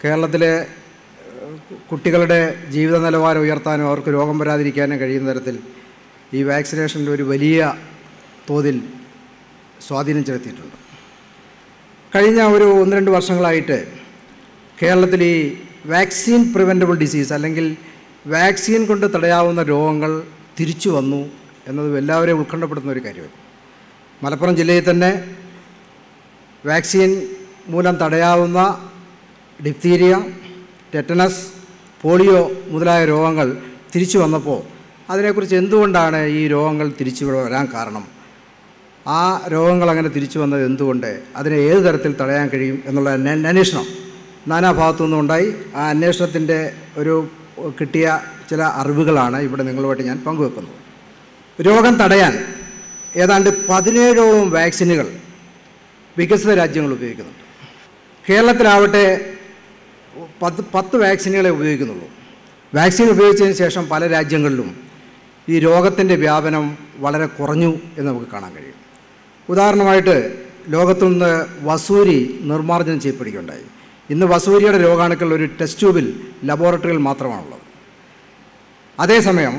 കേരളത്തിലെ കുട്ടികളുടെ ജീവിത നിലവാരം ഉയർത്താനും അവർക്ക് രോഗം വരാതിരിക്കാനും കഴിയുന്ന തരത്തിൽ ഈ വാക്സിനേഷൻ്റെ ഒരു വലിയ തോതിൽ സ്വാധീനം ചെലുത്തിയിട്ടുണ്ട്. കഴിഞ്ഞ ഒരു 1-2 വർഷങ്ങളായിട്ട് കേരളത്തിൽ ഈ വാക്സിൻ പ്രിവെൻറ്റബിൾ ഡിസീസ് അല്ലെങ്കിൽ വാക്സിൻ കൊണ്ട് തടയാവുന്ന രോഗങ്ങൾ തിരിച്ചു വന്നു എന്നത് എല്ലാവരെയും ഉത്കണ്ഠപ്പെടുത്തുന്ന ഒരു കാര്യമാണ്. മലപ്പുറം ജില്ലയിൽ തന്നെ വാക്സിൻ മൂലം തടയാവുന്ന ഡിപ്തീരിയ, ടെറ്റനസ്, പോളിയോ മുതലായ രോഗങ്ങൾ തിരിച്ചു വന്നപ്പോൾ അതിനെക്കുറിച്ച് എന്തുകൊണ്ടാണ് ഈ രോഗങ്ങൾ തിരിച്ചു വരാൻ കാരണം, ആ രോഗങ്ങൾ അങ്ങനെ തിരിച്ചു വന്നത് എന്തുകൊണ്ട്, അതിനെ ഏത് തരത്തിൽ തടയാൻ കഴിയും എന്നുള്ള അന്വേഷണം നാനാഭാഗത്തു നിന്നുണ്ടായി. ആ അന്വേഷണത്തിൻ്റെ ഒരു കിട്ടിയ ചില അറിവുകളാണ് ഇവിടെ നിങ്ങളുമായിട്ട് ഞാൻ പങ്കുവെക്കുന്നത്. രോഗം തടയാൻ ഏതാണ്ട് 17ഓളം വാക്സിനുകൾ വികസിത രാജ്യങ്ങൾ ഉപയോഗിക്കുന്നുണ്ട്. കേരളത്തിലാവട്ടെ 10 വാക്സിനുകളെ ഉപയോഗിക്കുന്നുള്ളൂ. വാക്സിൻ ഉപയോഗിച്ചതിന് ശേഷം പല രാജ്യങ്ങളിലും ഈ രോഗത്തിൻ്റെ വ്യാപനം വളരെ കുറഞ്ഞു എന്ന് നമുക്ക് കാണാൻ കഴിയും. ഉദാഹരണമായിട്ട് ലോകത്തു നിന്ന് വസൂരി നിർമ്മാർജ്ജനം ചെയ്യപ്പെടുകയുണ്ടായി. ഇന്ന് വസൂരിയുടെ രോഗാണുക്കൾ ഒരു ടെസ്റ്റ് ട്യൂബിൽ ലബോറട്ടറിയിൽ മാത്രമാണുള്ളത്. അതേസമയം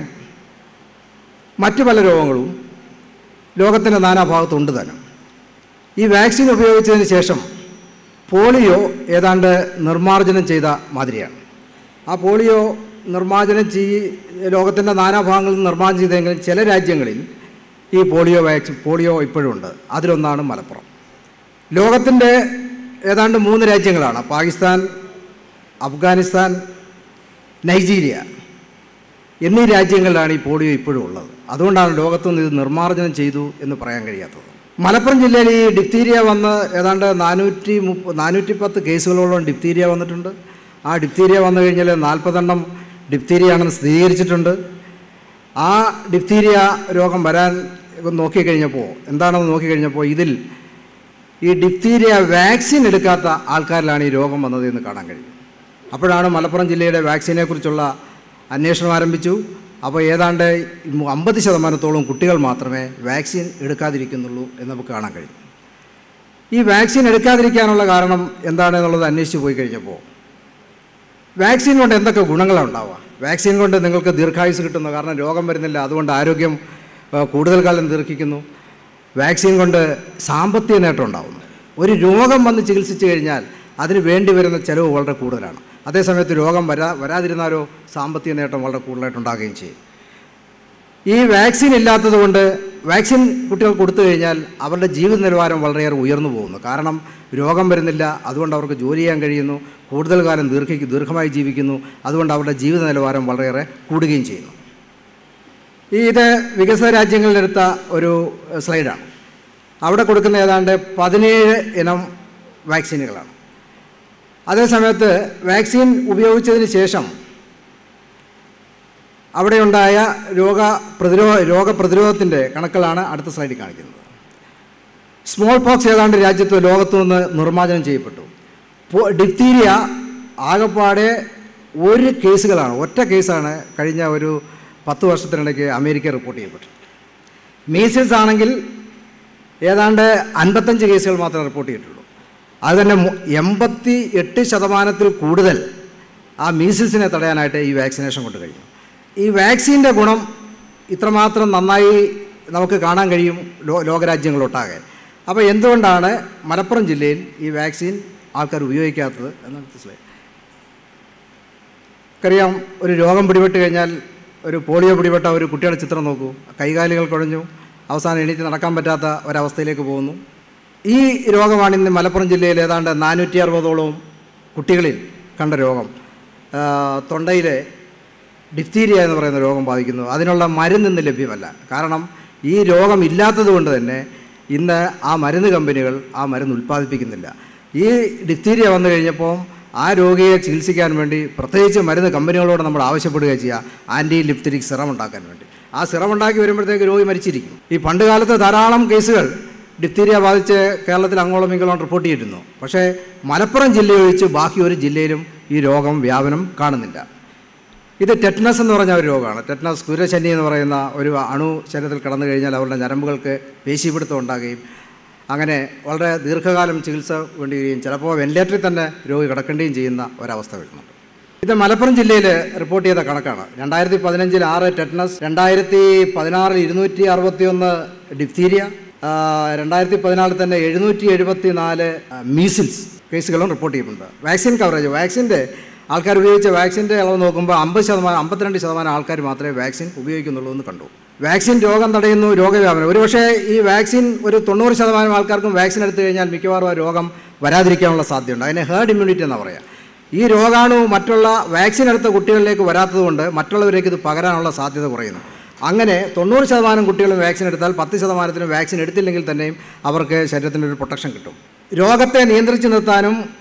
മറ്റു പല രോഗങ്ങളും ലോകത്തിൻ്റെ നാനാഭാഗത്തുണ്ട് തന്നെ. ഈ വാക്സിൻ ഉപയോഗിച്ചതിന് ശേഷം പോളിയോ ഏതാണ്ട് നിർമ്മാർജ്ജനം ചെയ്ത മാതിരിയാണ്. ആ പോളിയോ നിർമ്മാർജ്ജനം ലോകത്തിൻ്റെ നാനാഭാഗങ്ങളിൽ നിർമ്മാർജ്ജനം ചെയ്തെങ്കിലും ചില രാജ്യങ്ങളിൽ ഈ പോളിയോ ഇപ്പോഴും ഉണ്ട്. അതിലൊന്നാണ് മലപ്പുറം. ലോകത്തിൻ്റെ ഏതാണ്ട് 3 രാജ്യങ്ങളാണ് പാകിസ്ഥാൻ, അഫ്ഗാനിസ്ഥാൻ, നൈജീരിയ എന്നീ രാജ്യങ്ങളിലാണ് ഈ പോളിയോ ഇപ്പോഴും ഉള്ളത്. അതുകൊണ്ടാണ് ലോകത്തുനിന്ന് ഇത് നിർമ്മാർജ്ജനം ചെയ്തു എന്ന് പറയാൻ കഴിയാത്തത്. മലപ്പുറം ജില്ലയിൽ ഈ ഡിപ്തീരിയ വന്ന് ഏതാണ്ട് 410 കേസുകളോളം ഡിപ്തീരിയ വന്നിട്ടുണ്ട്. ആ ഡിപ്തീരിയ വന്നു കഴിഞ്ഞാൽ 40 ഡിപ്തീരിയാണെന്ന് സ്ഥിരീകരിച്ചിട്ടുണ്ട്. ആ ഡിപ്തീരിയ രോഗം വരാൻ എന്താണെന്ന് നോക്കിക്കഴിഞ്ഞപ്പോൾ ഇതിൽ ഈ ഡിപ്തീരിയ വാക്സിൻ എടുക്കാത്ത ആൾക്കാരിലാണ് ഈ രോഗം വന്നത് എന്ന് കാണാൻ കഴിയും. അപ്പോഴാണ് മലപ്പുറം ജില്ലയുടെ വാക്സിനെക്കുറിച്ചുള്ള അന്വേഷണം ആരംഭിച്ചു. അപ്പോൾ ഏതാണ്ട് 50% കുട്ടികൾ മാത്രമേ വാക്സിൻ എടുക്കാതിരിക്കുന്നുള്ളൂ എന്ന് നമുക്ക് കാണാൻ കഴിയും. ഈ വാക്സിൻ എടുക്കാതിരിക്കാനുള്ള കാരണം എന്താണെന്നുള്ളത് അന്വേഷിച്ച് പോയി കഴിഞ്ഞപ്പോൾ വാക്സിൻ കൊണ്ട് എന്തൊക്കെ ഗുണങ്ങളാണ് ഉണ്ടാവുക. വാക്സിൻ കൊണ്ട് നിങ്ങൾക്ക് ദീർഘായുസ് കിട്ടുന്നു, കാരണം രോഗം വരുന്നില്ല, അതുകൊണ്ട് ആരോഗ്യം കൂടുതൽ കാലം ദീർഘിക്കുന്നു. വാക്സിൻ കൊണ്ട് സാമ്പത്തിക നേട്ടം ഉണ്ടാകുന്നു. ഒരു രോഗം വന്ന് ചികിത്സിച്ച് കഴിഞ്ഞാൽ അതിന് വേണ്ടി വരുന്ന ചിലവ് വളരെ കൂടുതലാണ്. അതേസമയത്ത് രോഗം വരാതിരുന്നാലോ സാമ്പത്തിക നേട്ടം വളരെ കൂടുതലായിട്ടുണ്ടാകുകയും ചെയ്യും. ഈ വാക്സിൻ ഇല്ലാത്തതുകൊണ്ട് വാക്സിൻ കുട്ടികൾ കൊടുത്തു കഴിഞ്ഞാൽ അവരുടെ ജീവിത നിലവാരം വളരെയേറെ ഉയർന്നു പോകുന്നു. കാരണം രോഗം വരുന്നില്ല, അതുകൊണ്ട് അവർക്ക് ജോലി ചെയ്യാൻ കഴിയുന്നു, കൂടുതൽ കാലം ദീർഘമായി ജീവിക്കുന്നു, അതുകൊണ്ട് അവരുടെ ജീവിത നിലവാരം വളരെയേറെ കൂടുകയും ചെയ്യുന്നു. ഇത് വികസിത രാജ്യങ്ങളിലെടുത്ത ഒരു സ്ലൈഡാണ്. അവിടെ കൊടുക്കുന്ന ഏതാണ്ട് 17 ഇനം വാക്സിനുകളാണ്. അതേസമയത്ത് വാക്സിൻ ഉപയോഗിച്ചതിന് ശേഷം അവിടെയുണ്ടായ രോഗപ്രതിരോധത്തിൻ്റെ കണക്കുകളാണ് അടുത്ത സ്ലൈഡിൽ കാണിക്കുന്നത്. സ്മോൾ പോക്സ് ഏതാണ്ട് ലോകത്തു നിന്ന് നിർമ്മാർജ്ജനം ചെയ്യപ്പെട്ടു. ഡിപ്തീരിയ ആകെപ്പാടെ ഒറ്റ കേസാണ് കഴിഞ്ഞ ഒരു 10 വർഷത്തിനിടയ്ക്ക് അമേരിക്ക റിപ്പോർട്ട് ചെയ്യപ്പെട്ടു. മീസിൽസ് ആണെങ്കിൽ ഏതാണ്ട് 55 കേസുകൾ മാത്രമേ റിപ്പോർട്ട് ചെയ്തിട്ടുള്ളൂ. അതുതന്നെ 88% കൂടുതൽ ആ മീസിൽസിനെ തടയാനായിട്ട് ഈ വാക്സിനേഷൻ കൊണ്ട് കഴിയും. ഈ വാക്സിൻ്റെ ഗുണം ഇത്രമാത്രം നന്നായി നമുക്ക് കാണാൻ കഴിയും ലോകരാജ്യങ്ങളൊട്ടാകെ. അപ്പോൾ എന്തുകൊണ്ടാണ് മലപ്പുറം ജില്ലയിൽ ഈ വാക്സിൻ ആൾക്കാർ ഉപയോഗിക്കാത്തത് എന്നാണ് മനസ്സിലായി. നമുക്കറിയാം, ഒരു രോഗം പിടിപെട്ട് കഴിഞ്ഞാൽ, ഒരു പോളിയോ പിടിപെട്ട ഒരു കുട്ടിയുടെ ചിത്രം നോക്കൂ. കൈകാലുകൾ കുഴഞ്ഞു, അവസാനം എണീറ്റ് നടക്കാൻ പറ്റാത്ത ഒരവസ്ഥയിലേക്ക് പോകുന്നു. ഈ രോഗമാണ് ഇന്ന് മലപ്പുറം ജില്ലയിൽ ഏതാണ്ട് 460ഓളം കുട്ടികളിൽ കണ്ട രോഗം. തൊണ്ടയിലെ ഡിപ്തീരിയ എന്ന് പറയുന്ന രോഗം ബാധിക്കുന്നു. അതിനുള്ള മരുന്നിന്ന് ലഭ്യമല്ല. കാരണം ഈ രോഗം ഇല്ലാത്തത് കൊണ്ട് തന്നെ ഇന്ന് ആ മരുന്ന് കമ്പനികൾ ആ മരുന്ന് ഉൽപ്പാദിപ്പിക്കുന്നില്ല. ഈ ഡിപ്തീരിയ വന്നു കഴിഞ്ഞപ്പോൾ ആ രോഗിയെ ചികിത്സിക്കാൻ വേണ്ടി പ്രത്യേകിച്ച് മരുന്ന് കമ്പനികളോട് നമ്മൾ ആവശ്യപ്പെടുക ചെയ്യുക ആൻറ്റി ലിപ്തറ്റിക് സിറം ഉണ്ടാക്കാൻ വേണ്ടി. ആ സിറം ഉണ്ടാക്കി വരുമ്പോഴത്തേക്ക് രോഗി മരിച്ചിരിക്കും. ഈ പണ്ട് കാലത്ത് ധാരാളം കേസുകൾ ഡിപ്തീരിയ ബാധിച്ച് കേരളത്തിൽ അങ്ങോളം ഇങ്ങോളം റിപ്പോർട്ട് ചെയ്തിരുന്നു. പക്ഷേ മലപ്പുറം ജില്ല ഒഴിച്ച് ബാക്കി ഒരു ജില്ലയിലും ഈ രോഗം വ്യാപനം കാണുന്നില്ല. ഇത് ടെറ്റനസ് എന്ന് പറഞ്ഞ ഒരു രോഗമാണ്. ടെറ്റനസ് കുതിരശനി എന്ന് പറയുന്ന ഒരു അണു ശരീരത്തിൽ കടന്നു കഴിഞ്ഞാൽ അവരുടെ ഞരമ്പുകൾക്ക് പേശിപിടുത്തം ഉണ്ടാകുകയും അങ്ങനെ വളരെ ദീർഘകാലം ചികിത്സ വേണ്ടി വരികയും ചിലപ്പോൾ വെന്റിലേറ്ററിൽ തന്നെ രോഗി കിടക്കേണ്ടിയും ചെയ്യുന്ന ഒരവസ്ഥ വരുന്നുണ്ട്. ഇത് മലപ്പുറം ജില്ലയിൽ റിപ്പോർട്ട് ചെയ്ത കണക്കാണ്. 2015 6 ടെറ്റനസ്, 2016 261 ഡിഫ്തീരിയ, 2014 തന്നെ 774 മീസിൽസ് കേസുകളും റിപ്പോർട്ട് ചെയ്തിട്ടുണ്ട്. വാക്സിൻ കവറേജ്, വാക്സിൻ്റെ ആൾക്കാർ ഉപയോഗിച്ച വാക്സിൻ്റെ അളവ് നോക്കുമ്പോൾ 52% ആൾക്കാർ മാത്രമേ വാക്സിൻ ഉപയോഗിക്കുന്നുള്ളൂ എന്ന് കണ്ടു. വാക്സിൻ രോഗം തടയുന്നു, രോഗവ്യാപനം. ഒരുപക്ഷേ ഈ വാക്സിൻ ഒരു 90% ആൾക്കാർക്കും വാക്സിൻ എടുത്തു കഴിഞ്ഞാൽ മിക്കവാറും ആ രോഗം വരാതിരിക്കാനുള്ള സാധ്യതയുണ്ട്. അതിനെ ഹേർഡ് ഇമ്മ്യൂണിറ്റി എന്നാണ് പറയുക. ഈ രോഗാണു മറ്റുള്ള വാക്സിൻ എടുത്ത കുട്ടികളിലേക്ക് വരാത്തതുകൊണ്ട് മറ്റുള്ളവരേക്ക് ഇത് പകരാനുള്ള സാധ്യത കുറയുന്നു. അങ്ങനെ 90% കുട്ടികളും വാക്സിൻ എടുത്താൽ 10% വാക്സിൻ എടുത്തില്ലെങ്കിൽ തന്നെയും അവർക്ക് ശരീരത്തിൻ്റെ ഒരു പ്രൊട്ടക്ഷൻ കിട്ടും. രോഗത്തെ നിയന്ത്രിച്ച് നിർത്താനും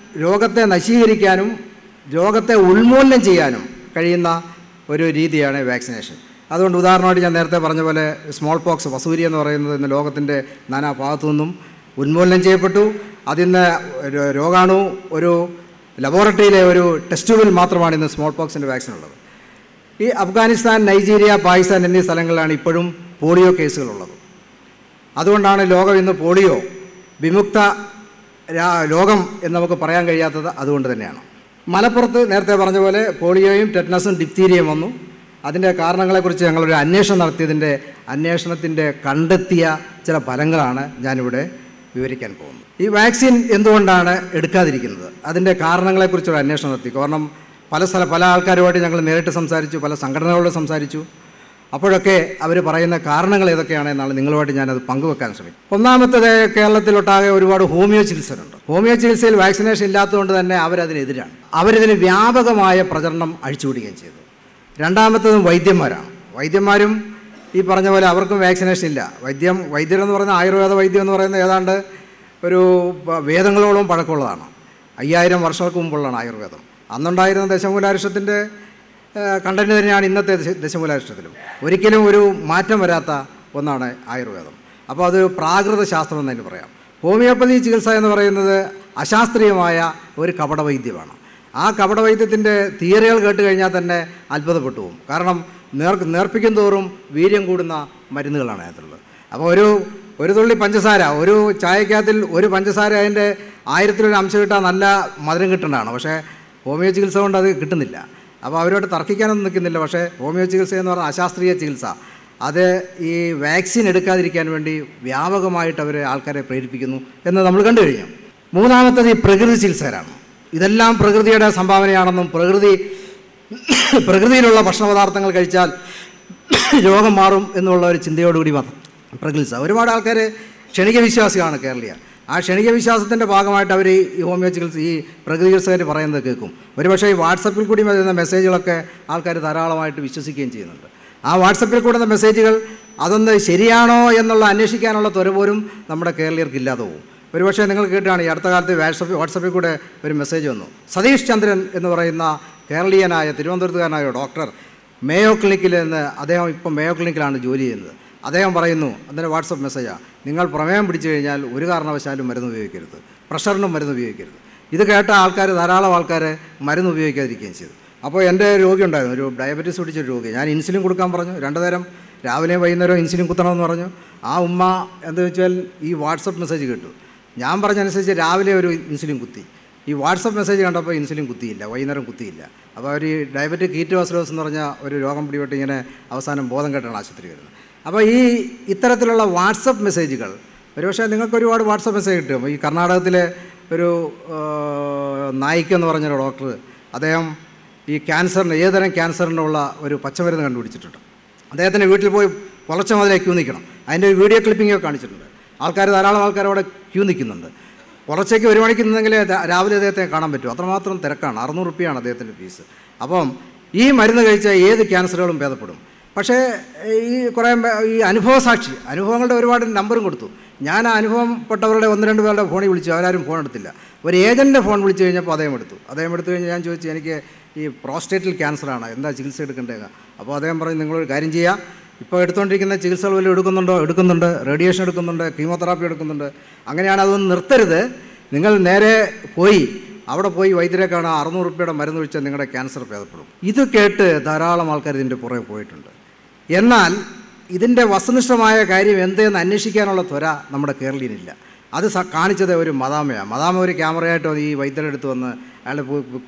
രോഗത്തെ നശീകരിക്കാനും രോഗത്തെ ഉന്മൂലനം ചെയ്യാനും കഴിയുന്ന ഒരു രീതിയാണ് വാക്സിനേഷൻ. അതുകൊണ്ട് ഉദാഹരണമായിട്ട് ഞാൻ നേരത്തെ പറഞ്ഞ പോലെ സ്മോൾ പോക്സ്, വസൂരി എന്ന് പറയുന്നത് ഇന്ന് ലോകത്തിൻ്റെ നാനാ ഭാഗത്തു നിന്നും ഉന്മൂലനം ചെയ്യപ്പെട്ടു. അതിന്ന് രോഗാണു ഒരു ലബോറട്ടറിയിലെ ഒരു ടെസ്റ്റ് ട്യൂബിൽ മാത്രമാണ് ഇന്ന് സ്മോൾ പോക്സിൻ്റെ വാക്സിൻ ഉള്ളത്. ഈ അഫ്ഗാനിസ്ഥാൻ, നൈജീരിയ, പാകിസ്ഥാൻ എന്നീ സ്ഥലങ്ങളിലാണ് ഇപ്പോഴും പോളിയോ കേസുകളുള്ളത്. അതുകൊണ്ടാണ് ലോകം ഇന്ന് പോളിയോ വിമുക്ത ലോകം എന്ന് നമുക്ക് പറയാൻ കഴിയാത്തത് അതുകൊണ്ട് തന്നെയാണ്. മലപ്പുറത്ത് നേരത്തെ പറഞ്ഞ പോലെ പോളിയോയും ടെറ്റനസും ഡിഫ്തീരിയയും വന്നു. അതിൻ്റെ കാരണങ്ങളെക്കുറിച്ച് ഞങ്ങളൊരു അന്വേഷണം നടത്തിയതിൻ്റെ അന്വേഷണത്തിൻ്റെ കണ്ടെത്തിയ ചില ഫലങ്ങളാണ് ഞാനിവിടെ വിവരിക്കാൻ പോകുന്നത്. ഈ വാക്സിൻ എന്തുകൊണ്ടാണ് എടുക്കാതിരിക്കുന്നത്, അതിൻ്റെ കാരണങ്ങളെക്കുറിച്ചൊരു അന്വേഷണം നടത്തി. കാരണം പല ആൾക്കാരുമായിട്ട് ഞങ്ങൾ നേരിട്ട് സംസാരിച്ചു, പല സംഘടനകളോട് സംസാരിച്ചു. അപ്പോഴൊക്കെ അവർ പറയുന്ന കാരണങ്ങൾ ഏതൊക്കെയാണെന്നാണ് നിങ്ങളുമായിട്ട് ഞാനത് പങ്കുവെക്കാൻ ശ്രമിക്കും. ഒന്നാമത്തേത്, കേരളത്തിലൊട്ടാകെ ഒരുപാട് ഹോമിയോ ചികിത്സകരുണ്ട്. ഹോമിയോ ചികിത്സയിൽ വാക്സിനേഷൻ ഇല്ലാത്തതുകൊണ്ട് തന്നെ അവരതിനെതിരാണ്. അവരിതിന് വ്യാപകമായ പ്രചരണം അഴിച്ചുവിടുകയും ചെയ്തു. രണ്ടാമത്തതും വൈദ്യന്മാരാണ്. വൈദ്യന്മാരും ഈ പറഞ്ഞ പോലെ അവർക്കും വാക്സിനേഷൻ ഇല്ല. വൈദ്യരെന്ന് പറയുന്ന ആയുർവേദ വൈദ്യം എന്ന് പറയുന്നത് ഏതാണ്ട് ഒരു വേദങ്ങളോളം പഴക്കമുള്ളതാണ്. 5000 വർഷങ്ങൾക്ക് മുമ്പുള്ളതാണ് ആയുർവേദം. അന്നുണ്ടായിരുന്ന ദശമൂലാരിഷത്തിൻ്റെ കണ്ടന്റ് തന്നെയാണ് ഇന്നത്തെ ദശമൂലാരിഷത്തിലും. ഒരിക്കലും ഒരു മാറ്റം വരാത്ത ഒന്നാണ് ആയുർവേദം. അപ്പോൾ അത് പ്രാകൃത ശാസ്ത്രം എന്ന് തന്നെ പറയാം. ഹോമിയോപ്പതി ചികിത്സ എന്ന് പറയുന്നത് അശാസ്ത്രീയമായ ഒരു കപടവൈദ്യമാണ്. ആ കപടവൈദ്യത്തിൻ്റെ തിയറികൾ കേട്ട് കഴിഞ്ഞാൽ തന്നെ അത്ഭുതപ്പെട്ടു പോകും. കാരണം നേർപ്പിക്കും തോറും വീര്യം കൂടുന്ന മരുന്നുകളാണ് അതിലുള്ളത്. അപ്പോൾ ഒരു തുള്ളി പഞ്ചസാര, ഒരു ചായക്കകത്തിൽ ഒരു പഞ്ചസാര അതിൻ്റെ 1000 അംശം കിട്ടാൻ നല്ല മധുരം കിട്ടേണ്ടതാണ്. പക്ഷേ ഹോമിയോ ചികിത്സ കൊണ്ട് അത് കിട്ടുന്നില്ല. അപ്പോൾ അവരോട് തർക്കിക്കാനൊന്നും നിൽക്കുന്നില്ല. പക്ഷേ ഹോമിയോ ചികിത്സ എന്ന് പറഞ്ഞാൽ അശാസ്ത്രീയ ചികിത്സ, അത് ഈ വാക്സിൻ എടുക്കാതിരിക്കാൻ വേണ്ടി വ്യാപകമായിട്ട് അവർ ആൾക്കാരെ പ്രേരിപ്പിക്കുന്നു എന്ന് നമ്മൾ കണ്ടു കഴിഞ്ഞു. മൂന്നാമത്തത് ഈ പ്രകൃതി ചികിത്സകരാണ്. ഇതെല്ലാം പ്രകൃതിയുടെ സംഭാവനയാണെന്നും പ്രകൃതിയിലുള്ള ഭക്ഷണപദാർത്ഥങ്ങൾ കഴിച്ചാൽ രോഗം മാറും എന്നുള്ള ഒരു ചിന്തയോടുകൂടി പ്രകൃതി. ഒരുപാട് ആൾക്കാർ ക്ഷണിക വിശ്വാസികളാണ് കേരളീയ. ആ ക്ഷണിക വിശ്വാസത്തിൻ്റെ ഭാഗമായിട്ട് അവർ ഈ ഹോമിയോ ചികിത്സ, ഈ പ്രകൃതി ചികിത്സകർ പറയുന്നത് കേൾക്കും. ഒരുപക്ഷേ ഈ വാട്സപ്പിൽ കൂടി വരുന്ന മെസ്സേജുകളൊക്കെ ആൾക്കാർ ധാരാളമായിട്ട് വിശ്വസിക്കുകയും ചെയ്യുന്നുണ്ട്. ആ വാട്സപ്പിൽ കൂടുന്ന മെസ്സേജുകൾ അതൊന്ന് ശരിയാണോ എന്നുള്ള അന്വേഷിക്കാനുള്ള ത്വര പോലും നമ്മുടെ കേരളീയർക്ക് ഇല്ലാതെ പോകും. ഒരുപക്ഷേ നിങ്ങൾ കേട്ടാണ്, ഈ അടുത്ത കാലത്ത് വാട്സപ്പിൽ കൂടെ ഒരു മെസ്സേജ് വന്നു. സതീഷ് ചന്ദ്രൻ എന്ന് പറയുന്ന കേരളീയനായ തിരുവനന്തപുരത്തുകാരനായ ഡോക്ടർ മേയോ ക്ലിനിക്കിൽ നിന്ന്, അദ്ദേഹം ഇപ്പം മേയോ ക്ലിനിക്കിലാണ് ജോലി ചെയ്യുന്നത്. അദ്ദേഹം പറയുന്നു, അതിൻ്റെ വാട്സപ്പ് മെസ്സേജാണ്, നിങ്ങൾ പ്രമേഹം പിടിച്ചു കഴിഞ്ഞാൽ ഒരു കാരണവശാലും മരുന്ന് ഉപയോഗിക്കരുത്, പ്രഷറിനും മരുന്ന് ഉപയോഗിക്കരുത്. ഇത് കേട്ട ആൾക്കാർ, ധാരാളം ആൾക്കാർ മരുന്ന് ഉപയോഗിക്കാതിരിക്കുകയും ചെയ്തു. അപ്പോൾ എൻ്റെ രോഗി ഉണ്ടായിരുന്നു, ഒരു ഡയബറ്റീസ് പിടിച്ചൊരു രോഗി. ഞാൻ ഇൻസുലിൻ കൊടുക്കാൻ പറഞ്ഞു. 2 നേരം രാവിലെയും വൈകുന്നേരവും ഇൻസുലിൻ കുത്തണമെന്ന് പറഞ്ഞു. ആ ഉമ്മ എന്താ വെച്ചാൽ ഈ വാട്സപ്പ് മെസ്സേജ് കേട്ടു. ഞാൻ പറഞ്ഞനുസരിച്ച് രാവിലെ ഒരു ഇൻസുലിൻ കുത്തി. ഈ വാട്സപ്പ് മെസ്സേജ് കണ്ടപ്പോൾ ഇൻസുലിൻ കുത്തിയില്ല, വൈകുന്നേരം കുത്തിയില്ല. അപ്പോൾ അവർ ഡയബറ്റിക് കീറ്റോസിഡോസിസ് എന്ന് പറഞ്ഞ ഒരു രോഗം പിടിപെട്ട് ഇങ്ങനെ അവസാനം ബോധം കെട്ടാണ് ആശുപത്രി വരുന്നത്. അപ്പോൾ ഇത്തരത്തിലുള്ള വാട്സപ്പ് മെസ്സേജുകൾ, ഒരുപക്ഷെ നിങ്ങൾക്ക് ഒരുപാട് വാട്സപ്പ് മെസ്സേജ് കിട്ടും. ഈ കർണാടകത്തിലെ ഒരു നായിക് എന്ന് പറഞ്ഞൊരു ഡോക്ടർ, അദ്ദേഹം ഈ ക്യാൻസറിന്, ഏതുതരം ക്യാൻസറിനുള്ള ഒരു പച്ചമരുന്ന് കണ്ടുപിടിച്ചിട്ടുണ്ട്. അദ്ദേഹത്തിൻ്റെ വീട്ടിൽ പോയി പുലർച്ചെ മുതലേ ക്യൂ നിൽക്കണം. അതിൻ്റെ വീഡിയോ ക്ലിപ്പിങ്ങൊക്കെ കാണിച്ചിട്ടുണ്ട്. ധാരാളം ആൾക്കാർ അവിടെ ക്യൂ നിൽക്കുന്നുണ്ട്. പുലർച്ചയ്ക്ക് 1 മണിക്ക് നിന്നെങ്കിൽ രാവിലെ അദ്ദേഹത്തെ കാണാൻ പറ്റും. അത്രമാത്രം തിരക്കാണ്. 600 രൂപയാണ് അദ്ദേഹത്തിൻ്റെ ഫീസ്. അപ്പം ഈ മരുന്ന് കഴിച്ചാൽ ഏത് ക്യാൻസറുകളും ഭേദപ്പെടും. പക്ഷേ ഈ അനുഭവങ്ങളുടെ ഒരുപാട് നമ്പറും കൊടുത്തു. ഞാൻ ആ അനുഭവപ്പെട്ടവരുടെ 1-2 പേരുടെ ഫോണിൽ വിളിച്ചു. അവരാരും ഫോൺ എടുത്തില്ല. ഒരു ഏജൻറ്റിൻ്റെ ഫോൺ വിളിച്ചു കഴിഞ്ഞപ്പോൾ അദ്ദേഹം എടുത്തു കഴിഞ്ഞ് ഞാൻ ചോദിച്ചു, എനിക്ക് ഈ പ്രോസ്റ്റേറ്റിൽ ക്യാൻസറാണ്, എന്താ ചികിത്സ എടുക്കേണ്ടത്? അപ്പോൾ അദ്ദേഹം പറഞ്ഞു, നിങ്ങളൊരു കാര്യം ചെയ്യുക, ഇപ്പോൾ എടുത്തുകൊണ്ടിരിക്കുന്ന ചികിത്സകൾ വല്ലതും എടുക്കുന്നുണ്ട്, റേഡിയേഷൻ എടുക്കുന്നുണ്ട്, കീമോതെറാപ്പി എടുക്കുന്നുണ്ട്. അങ്ങനെയാണ്, അതൊന്നും നിർത്തരുത്. നിങ്ങൾ നേരെ അവിടെ പോയി വൈദ്യരെ കാണാൻ 600 രൂപയുടെ മരുന്ന് ഒഴിച്ചാൽ നിങ്ങളുടെ ക്യാൻസർ ഭേദപ്പെടും. ഇത് കേട്ട് ധാരാളം ആൾക്കാർ ഇതിൻ്റെ പുറകെ പോയിട്ടുണ്ട്. എന്നാൽ ഇതിൻ്റെ വസ്തുനിഷ്ഠമായ കാര്യം എന്തെന്ന് അന്വേഷിക്കാനുള്ള ത്വര നമ്മുടെ കേരളീയനില്ല. അത് കാണിച്ചത് ഒരു മദാമയാണ്. മദാമ ഒരു ക്യാമറയായിട്ട് ഈ വൈദ്യരുടെ അടുത്ത് വന്ന് അയാൾ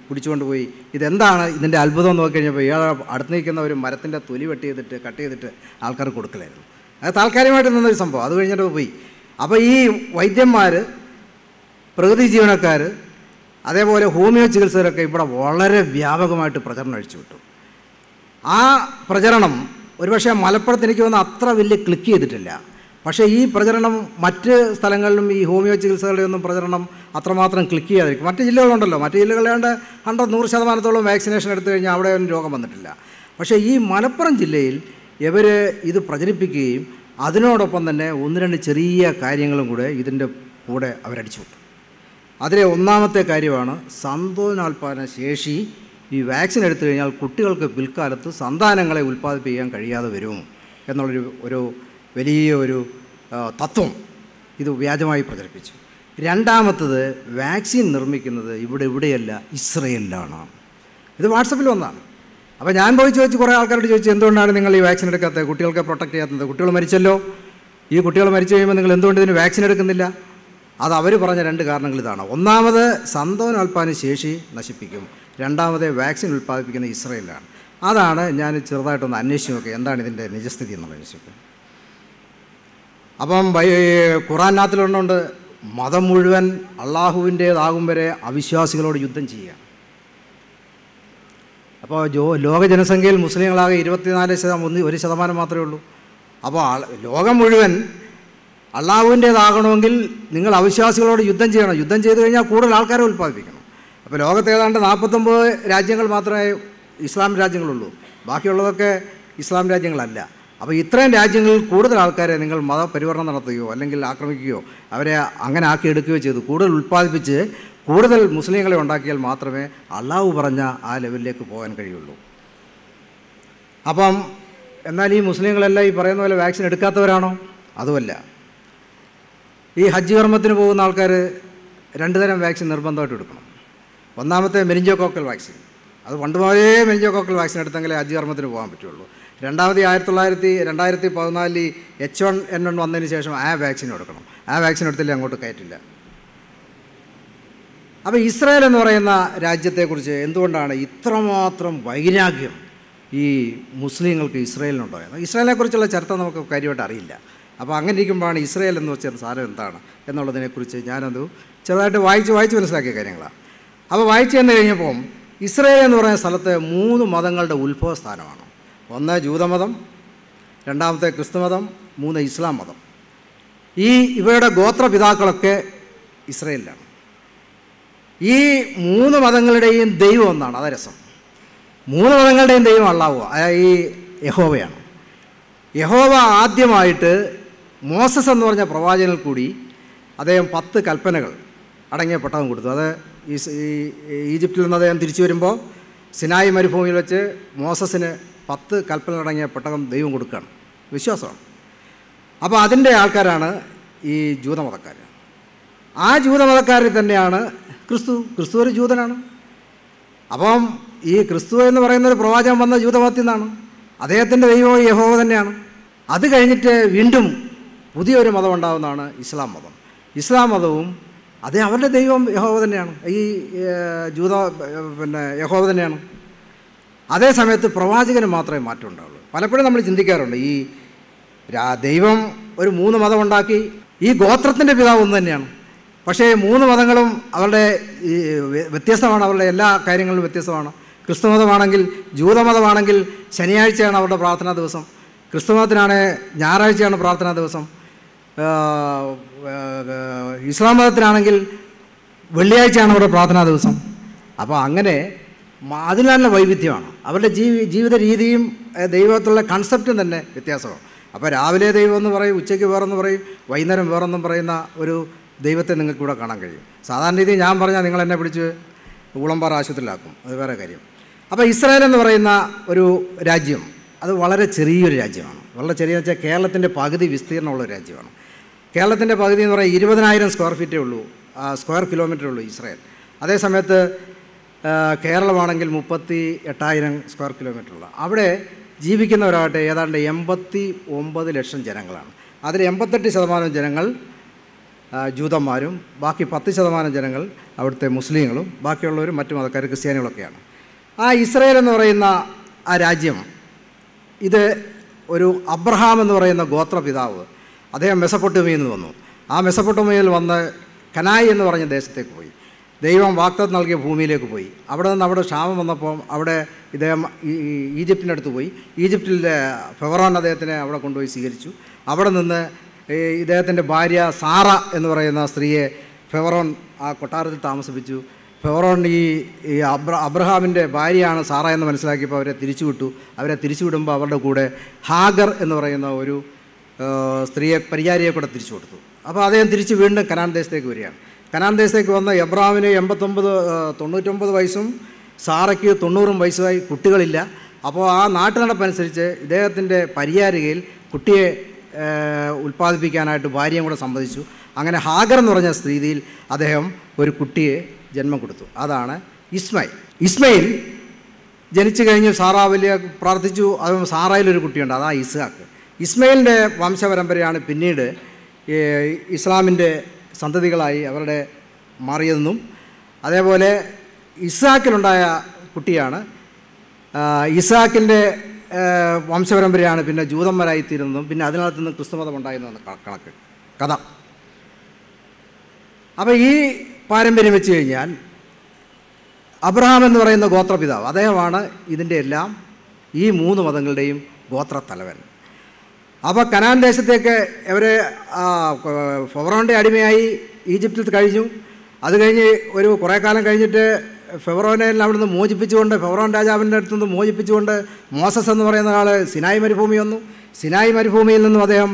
പിടിച്ചുകൊണ്ട് പോയി ഇതെന്താണ് ഇതിൻ്റെ അത്ഭുതം നോക്കി കഴിഞ്ഞപ്പോൾ ഇയാൾ അടുത്ത് നിൽക്കുന്ന ഒരു മരത്തിൻ്റെ തൊലി കട്ട് ചെയ്തിട്ട് ആൾക്കാർക്ക് കൊടുക്കലായിരുന്നു. അത് താൽക്കാലികമായിട്ട് നിന്നൊരു സംഭവം. അത് കഴിഞ്ഞിട്ട് പോയി. അപ്പോൾ ഈ വൈദ്യന്മാർ, പ്രകൃതി ജീവനക്കാർ, അതേപോലെ ഹോമിയോ ചികിത്സകരൊക്കെ ഇവിടെ വളരെ വ്യാപകമായിട്ട് പ്രചരണം അഴിച്ചുവിട്ടു. ആ പ്രചരണം ഒരുപക്ഷെ മലപ്പുറത്ത് എനിക്ക് വന്ന് അത്ര വലിയ ക്ലിക്ക് ചെയ്തിട്ടില്ല. പക്ഷേ ഈ പ്രചരണം മറ്റ് സ്ഥലങ്ങളിലും ഈ ഹോമിയോ ചികിത്സകളുടെ ഒന്നും പ്രചരണം അത്രമാത്രം ക്ലിക്ക് ചെയ്യാതിരിക്കും. മറ്റ് ജില്ലകളുണ്ടല്ലോ, മറ്റ് ജില്ലകളിലാണ്ട് 100% വാക്സിനേഷൻ എടുത്തു കഴിഞ്ഞാൽ അവിടെ ഒന്നും രോഗം വന്നിട്ടില്ല. പക്ഷേ ഈ മലപ്പുറം ജില്ലയിൽ ഇവർ ഇത് പ്രചരിപ്പിക്കുകയും അതിനോടൊപ്പം തന്നെ 1-2 ചെറിയ കാര്യങ്ങളും കൂടെ ഇതിൻ്റെ കൂടെ അവരടിച്ചു വിട്ടു. അതിലെ ഒന്നാമത്തെ കാര്യമാണ് സന്താനോൽപാദന ശേഷി. ഈ വാക്സിൻ എടുത്തു കഴിഞ്ഞാൽ കുട്ടികൾക്ക് പിൽക്കാലത്ത് സന്താനങ്ങളെ ഉൽപ്പാദിപ്പിക്കാൻ കഴിയാതെ വരും എന്നുള്ളൊരു വലിയ തത്വം ഇത് വ്യാജമായി പ്രചരിപ്പിച്ചു. രണ്ടാമത്തത്, വാക്സിൻ നിർമ്മിക്കുന്നത് ഇവിടെയല്ല, ഇസ്രയേലിലാണ്. ഇത് വാട്സപ്പിൽ വന്നതാണ്. അപ്പോൾ ഞാൻ പോയി ചോദിച്ചു, കുറേ ആൾക്കാരോട് ചോദിച്ചു, എന്തുകൊണ്ടാണ് നിങ്ങൾ ഈ വാക്സിൻ എടുക്കാത്തത്, കുട്ടികൾക്ക് പ്രൊട്ടക്റ്റ് ചെയ്യാത്തത്? കുട്ടികൾ മരിച്ചല്ലോ, ഈ കുട്ടികൾ മരിച്ചു കഴിയുമ്പോൾ നിങ്ങൾ എന്തുകൊണ്ട് ഇതിന് വാക്സിൻ എടുക്കുന്നില്ല? അത് അവർ പറഞ്ഞ 2 കാരണങ്ങൾ ഇതാണ്. ഒന്നാമത് സന്താനോൽപാദന ശേഷി നശിപ്പിക്കും, രണ്ടാമത് വാക്സിൻ ഉൽപ്പാദിപ്പിക്കുന്ന ഇസ്രയേലാണ്. അതാണ് ഞാൻ ചെറുതായിട്ടൊന്ന് അന്വേഷിച്ച് നോക്കി എന്താണ് ഇതിൻ്റെ നിജസ്ഥിതി എന്നുള്ള അന്വേഷിക്കും. അപ്പം ഖുറാനകത്തിലുണ്ട്, മതം മുഴുവൻ അള്ളാഹുവിൻ്റേതാകും വരെ അവിശ്വാസികളോട് യുദ്ധം ചെയ്യുക. അപ്പോൾ ലോക ജനസംഖ്യയിൽ മുസ്ലിങ്ങളാകെ 24% മാത്രമേ ഉള്ളൂ. അപ്പോൾ ലോകം മുഴുവൻ അള്ളാഹുവിൻ്റേതാകണമെങ്കിൽ നിങ്ങൾ അവിശ്വാസികളോട് യുദ്ധം ചെയ്യണം. യുദ്ധം ചെയ്തു കഴിഞ്ഞാൽ കൂടുതൽ ആൾക്കാരെ ഉൽപ്പാദിപ്പിക്കണം. അപ്പോൾ ലോകത്ത് ഏതാണ്ട് 49 രാജ്യങ്ങൾ മാത്രമേ ഇസ്ലാം രാജ്യങ്ങളുള്ളൂ, ബാക്കിയുള്ളതൊക്കെ ഇസ്ലാം രാജ്യങ്ങളല്ല. അപ്പോൾ ഇത്രയും രാജ്യങ്ങളിൽ കൂടുതൽ ആൾക്കാരെ നിങ്ങൾ മതപരിവർത്തനം നടത്തുകയോ അല്ലെങ്കിൽ ആക്രമിക്കുകയോ അവരെ അങ്ങനെ ആക്കിയെടുക്കുകയോ ചെയ്തു കൂടുതൽ ഉൽപ്പാദിപ്പിച്ച് കൂടുതൽ മുസ്ലിങ്ങളെ ഉണ്ടാക്കിയാൽ മാത്രമേ അള്ളാഹു പറഞ്ഞ ആ ലെവലിലേക്ക് പോകാൻ കഴിയുള്ളൂ. അപ്പം എന്നാൽ ഈ മുസ്ലിങ്ങളെല്ലാം ഈ പറയുന്ന പോലെ വാക്സിൻ എടുക്കാത്തവരാണോ? അതുമല്ല. ഈ ഹജ്ജ് കർമ്മത്തിന് പോകുന്ന ആൾക്കാർ 2 തരം വാക്സിൻ നിർബന്ധമായിട്ട് എടുക്കണം. ഒന്നാമത്തെ മെനിഞ്ചോകോക്കൽ വാക്സിൻ, അത് പണ്ട് മുതലേ മെനിഞ്ചോകോക്കൽ വാക്സിൻ എടുത്തെങ്കിലേ ഹജ്ജ് കർമ്മത്തിന് പോകാൻ പറ്റുള്ളൂ. രണ്ടാമത് 2014 H1N1 വന്നതിന് ശേഷം ആ വാക്സിൻ എടുക്കണം. ആ വാക്സിൻ എടുത്തില്ലേ അങ്ങോട്ട് കയറ്റില്ല. അപ്പോൾ ഇസ്രായേൽ എന്ന് പറയുന്ന രാജ്യത്തെക്കുറിച്ച് എന്തുകൊണ്ടാണ് ഇത്രമാത്രം വൈരാഗ്യം ഈ മുസ്ലിങ്ങൾക്ക് ഇസ്രായേലിനുണ്ടായത്? ഇസ്രായേലിനെക്കുറിച്ചുള്ള ചരിത്രം നമുക്ക് കാര്യമായിട്ട് അറിയില്ല. അപ്പോൾ അങ്ങനെ ഇരിക്കുമ്പോഴാണ് ഇസ്രായേൽ എന്ന് വെച്ചാൽ സാധനം എന്താണ് എന്നുള്ളതിനെക്കുറിച്ച് ഞാനത് ചെറുതായിട്ട് വായിച്ച് മനസ്സിലാക്കിയ കാര്യങ്ങളാണ്. അപ്പോൾ വായിച്ചു തന്നു കഴിഞ്ഞപ്പം ഇസ്രായേൽ എന്ന് പറയുന്ന സ്ഥലത്ത് 3 മതങ്ങളുടെ ഉത്ഭവ സ്ഥാനമാണ്. ഒന്ന് ജൂതമതം, രണ്ടാമത്തെ ക്രിസ്തുമതം, 3 ഇസ്ലാം മതം. ഇവയുടെ ഗോത്രപിതാക്കളൊക്കെ ഇസ്രായേലിലാണ്. ഈ 3 മതങ്ങളുടെയും ദൈവം ഒന്നാണ്. അതാ രസം. 3 മതങ്ങളുടെയും ദൈവം അള്ളാഹുവ, ഈ യഹോവയാണ്. യഹോവ ആദ്യമായിട്ട് മോസസ് എന്ന് പറഞ്ഞ പ്രവാചകനിൽ കൂടി അദ്ദേഹം 10 കൽപ്പനകൾ അടങ്ങിയ പെട്ടകം കൊടുത്തു. അത് ഈജിപ്തിൽ നിന്ന് അദ്ദേഹം തിരിച്ചു വരുമ്പോൾ സിനായി മരുഭൂമിയിൽ വെച്ച് മോസസിന് 10 കൽപ്പന അടങ്ങിയ പെട്ടകം ദൈവം കൊടുക്കുകയാണ്. വിശ്വാസമാണ്. അപ്പോൾ അതിൻ്റെ ആൾക്കാരാണ് ഈ ജൂതമതക്കാർ. ആ ജൂതമതക്കാരിൽ തന്നെയാണ് ക്രിസ്തു ഒരു ജൂതനാണ്. അപ്പം ഈ ക്രിസ്തു എന്ന് പറയുന്നൊരു പ്രവാചകൻ വന്ന ജൂതമതത്തിൽ നിന്നാണ്. അദ്ദേഹത്തിൻ്റെ ദൈവം യഹോവ തന്നെയാണ്. അത് കഴിഞ്ഞിട്ട് വീണ്ടും പുതിയൊരു മതം ഉണ്ടാകുന്നതാണ് ഇസ്ലാം മതം. ഇസ്ലാം മതവും അത് അവരുടെ ദൈവം യഹോവ തന്നെയാണ്, ഈ യഹോവ തന്നെയാണ്. അതേ സമയത്ത് പ്രവാചകന് മാത്രമേ മാറ്റം ഉണ്ടാവുള്ളൂ. പലപ്പോഴും നമ്മൾ ചിന്തിക്കാറുണ്ട്, ഈ ദൈവം ഒരു 3 മതം ഉണ്ടാക്കി, ഈ ഗോത്രത്തിൻ്റെ പിതാവ് ഒന്ന് തന്നെയാണ്. പക്ഷേ 3 മതങ്ങളും അവരുടെ വ്യത്യസ്തമാണ്, അവരുടെ എല്ലാ കാര്യങ്ങളിലും വ്യത്യസ്തമാണ്. ക്രിസ്തുമതമാണെങ്കിൽ, ജൂതമതമാണെങ്കിൽ ശനിയാഴ്ചയാണ് അവരുടെ പ്രാർത്ഥനാ ദിവസം, ക്രിസ്തുമതത്തിനാണ് ഞായറാഴ്ചയാണ് പ്രാർത്ഥനാ ദിവസം, ഇസ്ലാം മതത്തിനാണെങ്കിൽ വെള്ളിയാഴ്ചയാണ് അവരുടെ പ്രാർത്ഥനാ ദിവസം. അപ്പോൾ അങ്ങനെ അതിൽ നല്ല വൈവിധ്യമാണ്. അവരുടെ ജീവിത രീതിയും ദൈവത്തിലുള്ള കൺസെപ്റ്റും തന്നെ വ്യത്യാസമാണ്. അപ്പോൾ രാവിലെ ദൈവം എന്ന് പറയും, ഉച്ചയ്ക്ക് വേറെന്ന് പറയും, വൈകുന്നേരം വേറൊന്നും പറയുന്ന ഒരു ദൈവത്തെ നിങ്ങൾക്ക് ഇവിടെ കാണാൻ കഴിയും. സാധാരണ രീതിയിൽ ഞാൻ പറഞ്ഞാൽ നിങ്ങൾ എന്നെ പിടിച്ച് ഊളംപാറ ആശുപത്രിയിലാക്കും, അത് വേറെ കാര്യം. അപ്പോൾ ഇസ്രായേൽ എന്ന് പറയുന്ന ഒരു രാജ്യം അത് വളരെ ചെറിയൊരു രാജ്യമാണ്. വളരെ ചെറിയ വെച്ചാൽ കേരളത്തിൻ്റെ പകുതി വിസ്തീർണ്ണമുള്ള ഒരു രാജ്യമാണ്. കേരളത്തിൻ്റെ പകുതി എന്ന് പറയുന്നത് 20,000 സ്ക്വയർ ഫീറ്റേ ഉള്ളൂ, സ്ക്വയർ കിലോമീറ്ററേ ഉള്ളൂ ഇസ്രായേൽ. അതേസമയത്ത് കേരളമാണെങ്കിൽ 38,000 സ്ക്വയർ കിലോമീറ്ററുള്ള. അവിടെ ജീവിക്കുന്നവരാകട്ടെ ഏതാണ്ട് 89 ലക്ഷം ജനങ്ങളാണ്. അതിൽ 88% ജനങ്ങൾ ജൂതന്മാരും ബാക്കി 10% ജനങ്ങൾ അവിടുത്തെ മുസ്ലിങ്ങളും ബാക്കിയുള്ളവരും മറ്റു മതക്കാർ ക്രിസ്ത്യാനികളൊക്കെയാണ്. ആ ഇസ്രായേൽ എന്ന് പറയുന്ന ആ രാജ്യം, ഇത് ഒരു അബ്രഹാം എന്ന് പറയുന്ന ഗോത്രപിതാവ്, അദ്ദേഹം മെസപ്പൊട്ടേമിയയിൽ നിന്ന് വന്നു. ആ മെസപ്പൊട്ടേമിയയിൽ വന്ന് കനായി എന്ന് പറഞ്ഞ ദേശത്തേക്ക് പോയി. ദൈവം വാഗ്ദത്തം നൽകിയ ഭൂമിയിലേക്ക് പോയി. അവിടെ നിന്ന് അവിടെ ക്ഷാമം വന്നപ്പോൾ അവിടെ ഇദ്ദേഹം ഈജിപ്തിൻ്റെ അടുത്ത് പോയി. ഈജിപ്തിലെ ഫെവറോൻ അദ്ദേഹത്തിനെ അവിടെ കൊണ്ടുപോയി സ്വീകരിച്ചു. അവിടെ നിന്ന് ഇദ്ദേഹത്തിൻ്റെ ഭാര്യ സാറ എന്ന് പറയുന്ന സ്ത്രീയെ ഫെവറോൻ ആ കൊട്ടാരത്തിൽ താമസിപ്പിച്ചു. ഫെവറോൻ ഈ അബ്രഹാമിൻ്റെ ഭാര്യയാണ് സാറ എന്ന് മനസ്സിലാക്കിയപ്പോൾ അവരെ തിരിച്ചുവിട്ടു. അവരെ തിരിച്ചുവിടുമ്പോൾ അവരുടെ കൂടെ ഹാഗർ എന്ന് പറയുന്ന ഒരു സ്ത്രീയെ പരിചാരിയെ കൂടെ തിരിച്ചു കൊടുത്തു. അപ്പോൾ അദ്ദേഹം തിരിച്ച് വീണ്ടും കനാൻ ദേശത്തേക്ക് വരികയാണ്. കനാൻ ദേശത്തേക്ക് വന്ന എബ്രഹാമിന് 99 വയസ്സും സാറയ്ക്ക് 90 വയസ്സുമായി, കുട്ടികളില്ല. അപ്പോൾ ആ നാട്ടുനടപ്പനുസരിച്ച് ഇദ്ദേഹത്തിൻ്റെ പരിചാരികയിൽ കുട്ടിയെ ഉൽപ്പാദിപ്പിക്കാനായിട്ട് ഭാര്യയും കൂടെ സമ്മതിച്ചു. അങ്ങനെ ഹാഗർ എന്ന് പറഞ്ഞ സ്ത്രീയിൽ അദ്ദേഹം ഒരു കുട്ടിയെ ജന്മം കൊടുത്തു. അതാണ് ഇസ്മായിൽ. ഇസ്മായിൽ ജനിച്ചു കഴിഞ്ഞ് സാറ വലിയ പ്രാർത്ഥിച്ചു. അത് സാറയിലൊരു കുട്ടിയുണ്ട്, അതാണ് ഇസ്ഹാക്ക്. ഇസ്മായിലിൻ്റെ വംശപരമ്പരയാണ് പിന്നീട് ഇസ്ലാമിൻ്റെ സന്തതികളായി അവരുടെ മാറിയതെന്നും അതേപോലെ ഇസ്ഹാക്കിലുണ്ടായ കുട്ടിയാണ് ഇസ്ഹാക്കിൻ്റെ വംശപരമ്പരയാണ് പിന്നെ ജൂതന്മാരായിത്തീരുന്നതും പിന്നെ അതിനകത്ത് നിന്ന് ക്രിസ്തുമതം ഉണ്ടായിരുന്ന കഥ. അപ്പോൾ ഈ പാരമ്പര്യം വെച്ച് കഴിഞ്ഞാൽ അബ്രഹാം എന്ന് പറയുന്ന ഗോത്രപിതാവ് അദ്ദേഹമാണ് ഇതിൻ്റെ എല്ലാം ഈ 3 മതങ്ങളുടെയും ഗോത്രത്തലവൻ. അപ്പോൾ കനാൻ ദേശത്തേക്ക് ഇവരെ ഫെവറോൻ്റെ അടിമയായി ഈജിപ്തിൽ കഴിഞ്ഞു. അത് കഴിഞ്ഞ് ഒരു കുറേ കാലം കഴിഞ്ഞിട്ട് ഫെവറോനെ അവിടുന്ന് മോചിപ്പിച്ചുകൊണ്ട്, ഫെവറോൻ രാജാവിൻ്റെ അടുത്തുനിന്ന് മോചിപ്പിച്ചുകൊണ്ട് മോസസ് എന്ന് പറയുന്ന ആൾ സിനായി മരുഭൂമി വന്നു. സിനായി മരുഭൂമിയിൽ നിന്നും അദ്ദേഹം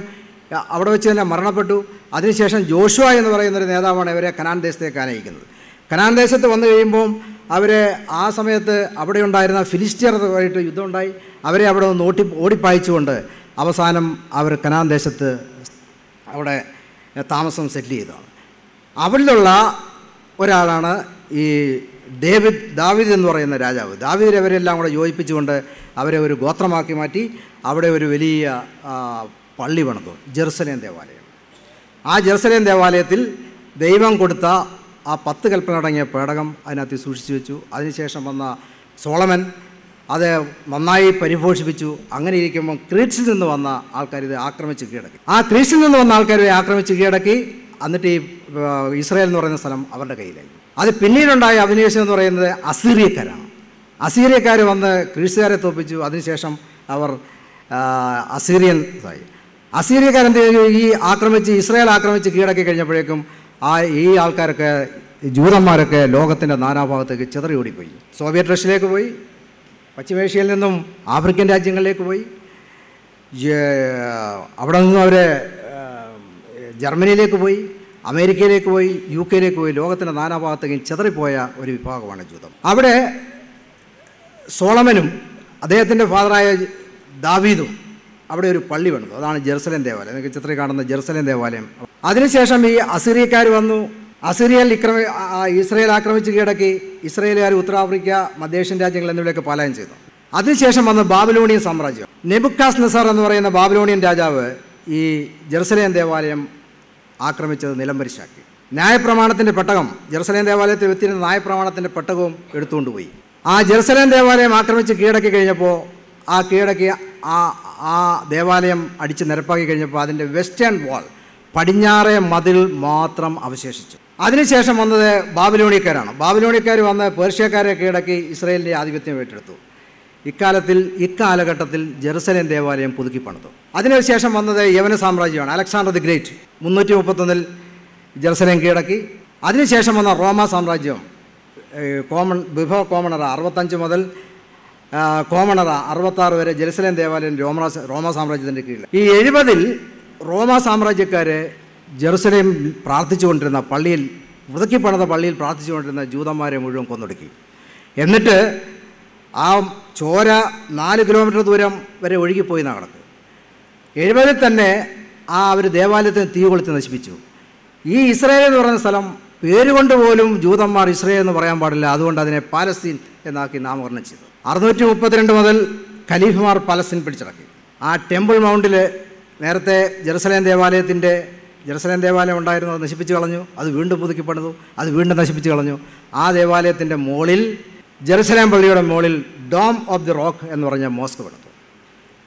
അവിടെ വെച്ച് തന്നെ മരണപ്പെട്ടു. അതിനുശേഷം ജോഷുവ എന്ന് പറയുന്നൊരു നേതാവാണ് ഇവരെ കനാൻ ദേശത്തേക്ക് ആനയിക്കുന്നത്. കനാൻ ദേശത്ത് വന്നു കഴിയുമ്പം അവരെ ആ സമയത്ത് അവിടെ ഉണ്ടായിരുന്ന ഫിലിസ്ത്യറുമായിട്ട് യുദ്ധമുണ്ടായി. അവരെ അവിടെ നിന്ന് ഓടിപ്പായിച്ചുകൊണ്ട് അവസാനം അവർ കനാൻ ദേശത്ത് അവിടെ താമസം സെറ്റിൽ ചെയ്തതാണ്. അവിടെയുള്ള ഒരാളാണ് ഈ ദാവീദ് എന്ന് പറയുന്ന രാജാവ്. ദാവീദ് അവരെല്ലാം കൂടെ യോജിപ്പിച്ചുകൊണ്ട് അവരെ ഒരു ഗോത്രമാക്കി മാറ്റി അവിടെ ഒരു വലിയ പള്ളി പണിതു, ജെറുസലേം ദേവാലയം. ആ ജെറുസലേം ദേവാലയത്തിൽ ദൈവം കൊടുത്ത ആ 10 കൽപ്പന അടങ്ങിയ പേടകം അതിനകത്ത് സൂക്ഷിച്ചു വെച്ചു. അതിനുശേഷം വന്ന സോളമൻ അത് നന്നായി പരിപോഷിപ്പിച്ചു. അങ്ങനെ ഇരിക്കുമ്പം ക്രീറ്റ്സിൽ നിന്ന് വന്ന ആൾക്കാർ ഇത് ആക്രമിച്ച് കീഴടക്കി. ആ ക്രീറ്റ്സിൽ നിന്ന് വന്ന ആൾക്കാർ ആക്രമിച്ച് കീഴടക്കി. എന്നിട്ട് ഈ ഇസ്രായേൽ എന്ന് പറയുന്ന സ്ഥലം അവരുടെ കയ്യിലായി. അത് പിന്നീടുണ്ടായ അഭിനിവേശം എന്ന് പറയുന്നത് അസീറിയക്കാരാണ്. അസീറിയക്കാർ വന്ന് ക്രീസ്തുകാരെ തോൽപ്പിച്ചു. അതിനുശേഷം അവർ അസീറിയൻസായി. അസീറിയക്കാരെന്ത് ചെയ്തു? ഈ ഇസ്രായേൽ ആക്രമിച്ച് കീഴടക്കി കഴിഞ്ഞപ്പോഴേക്കും ഈ ആൾക്കാരൊക്കെ, ജൂതന്മാരൊക്കെ ലോകത്തിൻ്റെ നാനാഭാഗത്തേക്ക് ചിതറി ഓടിപ്പോയി. സോവിയറ്റ് റഷ്യയിലേക്ക് പോയി, പശ്ചിമേഷ്യയിൽ നിന്നും ആഫ്രിക്കൻ രാജ്യങ്ങളിലേക്ക് പോയി, അവിടെ നിന്നും അവർ ജർമ്മനിയിലേക്ക് പോയി, അമേരിക്കയിലേക്ക് പോയി, UK പോയി. ലോകത്തിൻ്റെ നാനാഭാഗത്തേക്കും ചിതറിപ്പോയ ഒരു വിഭാഗമാണ് ജൂതം. അവിടെ സോളമനും അദ്ദേഹത്തിൻ്റെ ഫാദറായ ദാവീദും അവിടെ ഒരു പള്ളി പണിതു. അതാണ് ജെറുസലേം ദേവാലയം. നിങ്ങൾക്ക് ചിത്രത്തിൽ കാണുന്ന ജെറുസലേം ദേവാലയം. അതിനുശേഷം ഈ അസീറിയക്കാർ വന്നു. ഇസ്രായേൽ ആക്രമിച്ച് കീഴടക്കി. ഇസ്രായേലുകാർ ഉത്തരാഫ്രിക്ക, മധ്യേഷ്യൻ രാജ്യങ്ങൾ എന്നിവയൊക്കെ പലായനം ചെയ്തു. അതിനുശേഷം വന്ന് ബാബിലോണിയൻ സാമ്രാജ്യം. നെബുക്കാദ്നേസർ എന്ന് പറയുന്ന ബാബിലോണിയൻ രാജാവ് ഈ ജെറുസലേം ദേവാലയം ആക്രമിച്ചത് നിലംപരിശാക്കി. ന്യായപ്രമാണത്തിൻ്റെ പെട്ടകം, ജെറുസലേം ദേവാലയത്തിൽ വെച്ചിരുന്ന ന്യായപ്രമാണത്തിൻ്റെ പെട്ടകവും എടുത്തുകൊണ്ടുപോയി. ആ ജെറുസലേം ദേവാലയം ആക്രമിച്ച് കീഴടക്കി കഴിഞ്ഞപ്പോൾ ആ ദേവാലയം അടിച്ച് നിരപ്പാക്കി കഴിഞ്ഞപ്പോൾ അതിൻ്റെ വെസ്റ്റേൺ വാൾ, പടിഞ്ഞാറേ മതിൽ മാത്രം അവശേഷിച്ചു. അതിനുശേഷം വന്നത് ബാബിലോണിയക്കാരാണ്. ബാബിലോണിയക്കാർ വന്ന് പേർഷ്യക്കാരെ കീഴടക്കി ഇസ്രായേലിൻ്റെ ആധിപത്യം ഏറ്റെടുത്തു. ഇക്കാലഘട്ടത്തിൽ ജെറുസലേം ദേവാലയം പുതുക്കി പണിതു. അതിനുശേഷം വന്നത് യവന സാമ്രാജ്യമാണ്. അലക്സാണ്ടർ ദി ഗ്രേറ്റ് 331 ജെറുസലേം കീഴടക്കി. അതിനുശേഷം വന്ന റോമ സാമ്രാജ്യം, ബിഫോർ കോമണറ 65 മുതൽ കോമണറ 66 വരെ ജെറുസലേം ദേവാലയം റോമ സാമ്രാജ്യത്തിൻ്റെ കീഴിൽ. ഈ 70 റോമ സാമ്രാജ്യക്കാർ ജെറുസലേം പ്രാർത്ഥിച്ചുകൊണ്ടിരുന്ന പള്ളിയിൽ, പുതുക്കി പണിത പള്ളിയിൽ പ്രാർത്ഥിച്ചുകൊണ്ടിരുന്ന ജൂതന്മാരെ മുഴുവൻ കൊന്നൊടുക്കി. എന്നിട്ട് ആ ചോര 4 കിലോമീറ്റർ ദൂരം വരെ ഒഴുകിപ്പോയി എന്നാണ് കണക്ക്. 70 തന്നെ അവർ ദേവാലയത്തിന് തീ കൊളുത്തി നശിപ്പിച്ചു. ഈ ഇസ്രായേൽ എന്ന് പറയുന്ന സ്ഥലം പേരുകൊണ്ട് പോലും ജൂതന്മാർ ഇസ്രായേൽ എന്ന് പറയാൻ പാടില്ല. അതുകൊണ്ട് അതിനെ പാലസ്തീൻ എന്നാക്കി നാമകരണം ചെയ്തു. 632 മുതൽ ഖലീഫുമാർ പാലസ്തീൻ പിടിച്ചടക്കി. ആ ടെമ്പിൾ മൗണ്ടിൽ നേരത്തെ ജെറുസലേം ദേവാലയത്തിൻ്റെ ജെറുസലേം ദേവാലയം ഉണ്ടായിരുന്നു, അത് നശിപ്പിച്ച് കളഞ്ഞു. അത് വീണ്ടും പുതുക്കി പണിതു, അത് വീണ്ടും നശിപ്പിച്ച് കളഞ്ഞു. ആ ദേവാലയത്തിൻ്റെ മുകളിൽ, ജെറുസലേം പള്ളിയുടെ മുകളിൽ ഡോം ഓഫ് ദി റോക്ക് എന്ന് പറഞ്ഞ മോസ്ക് പണിതു.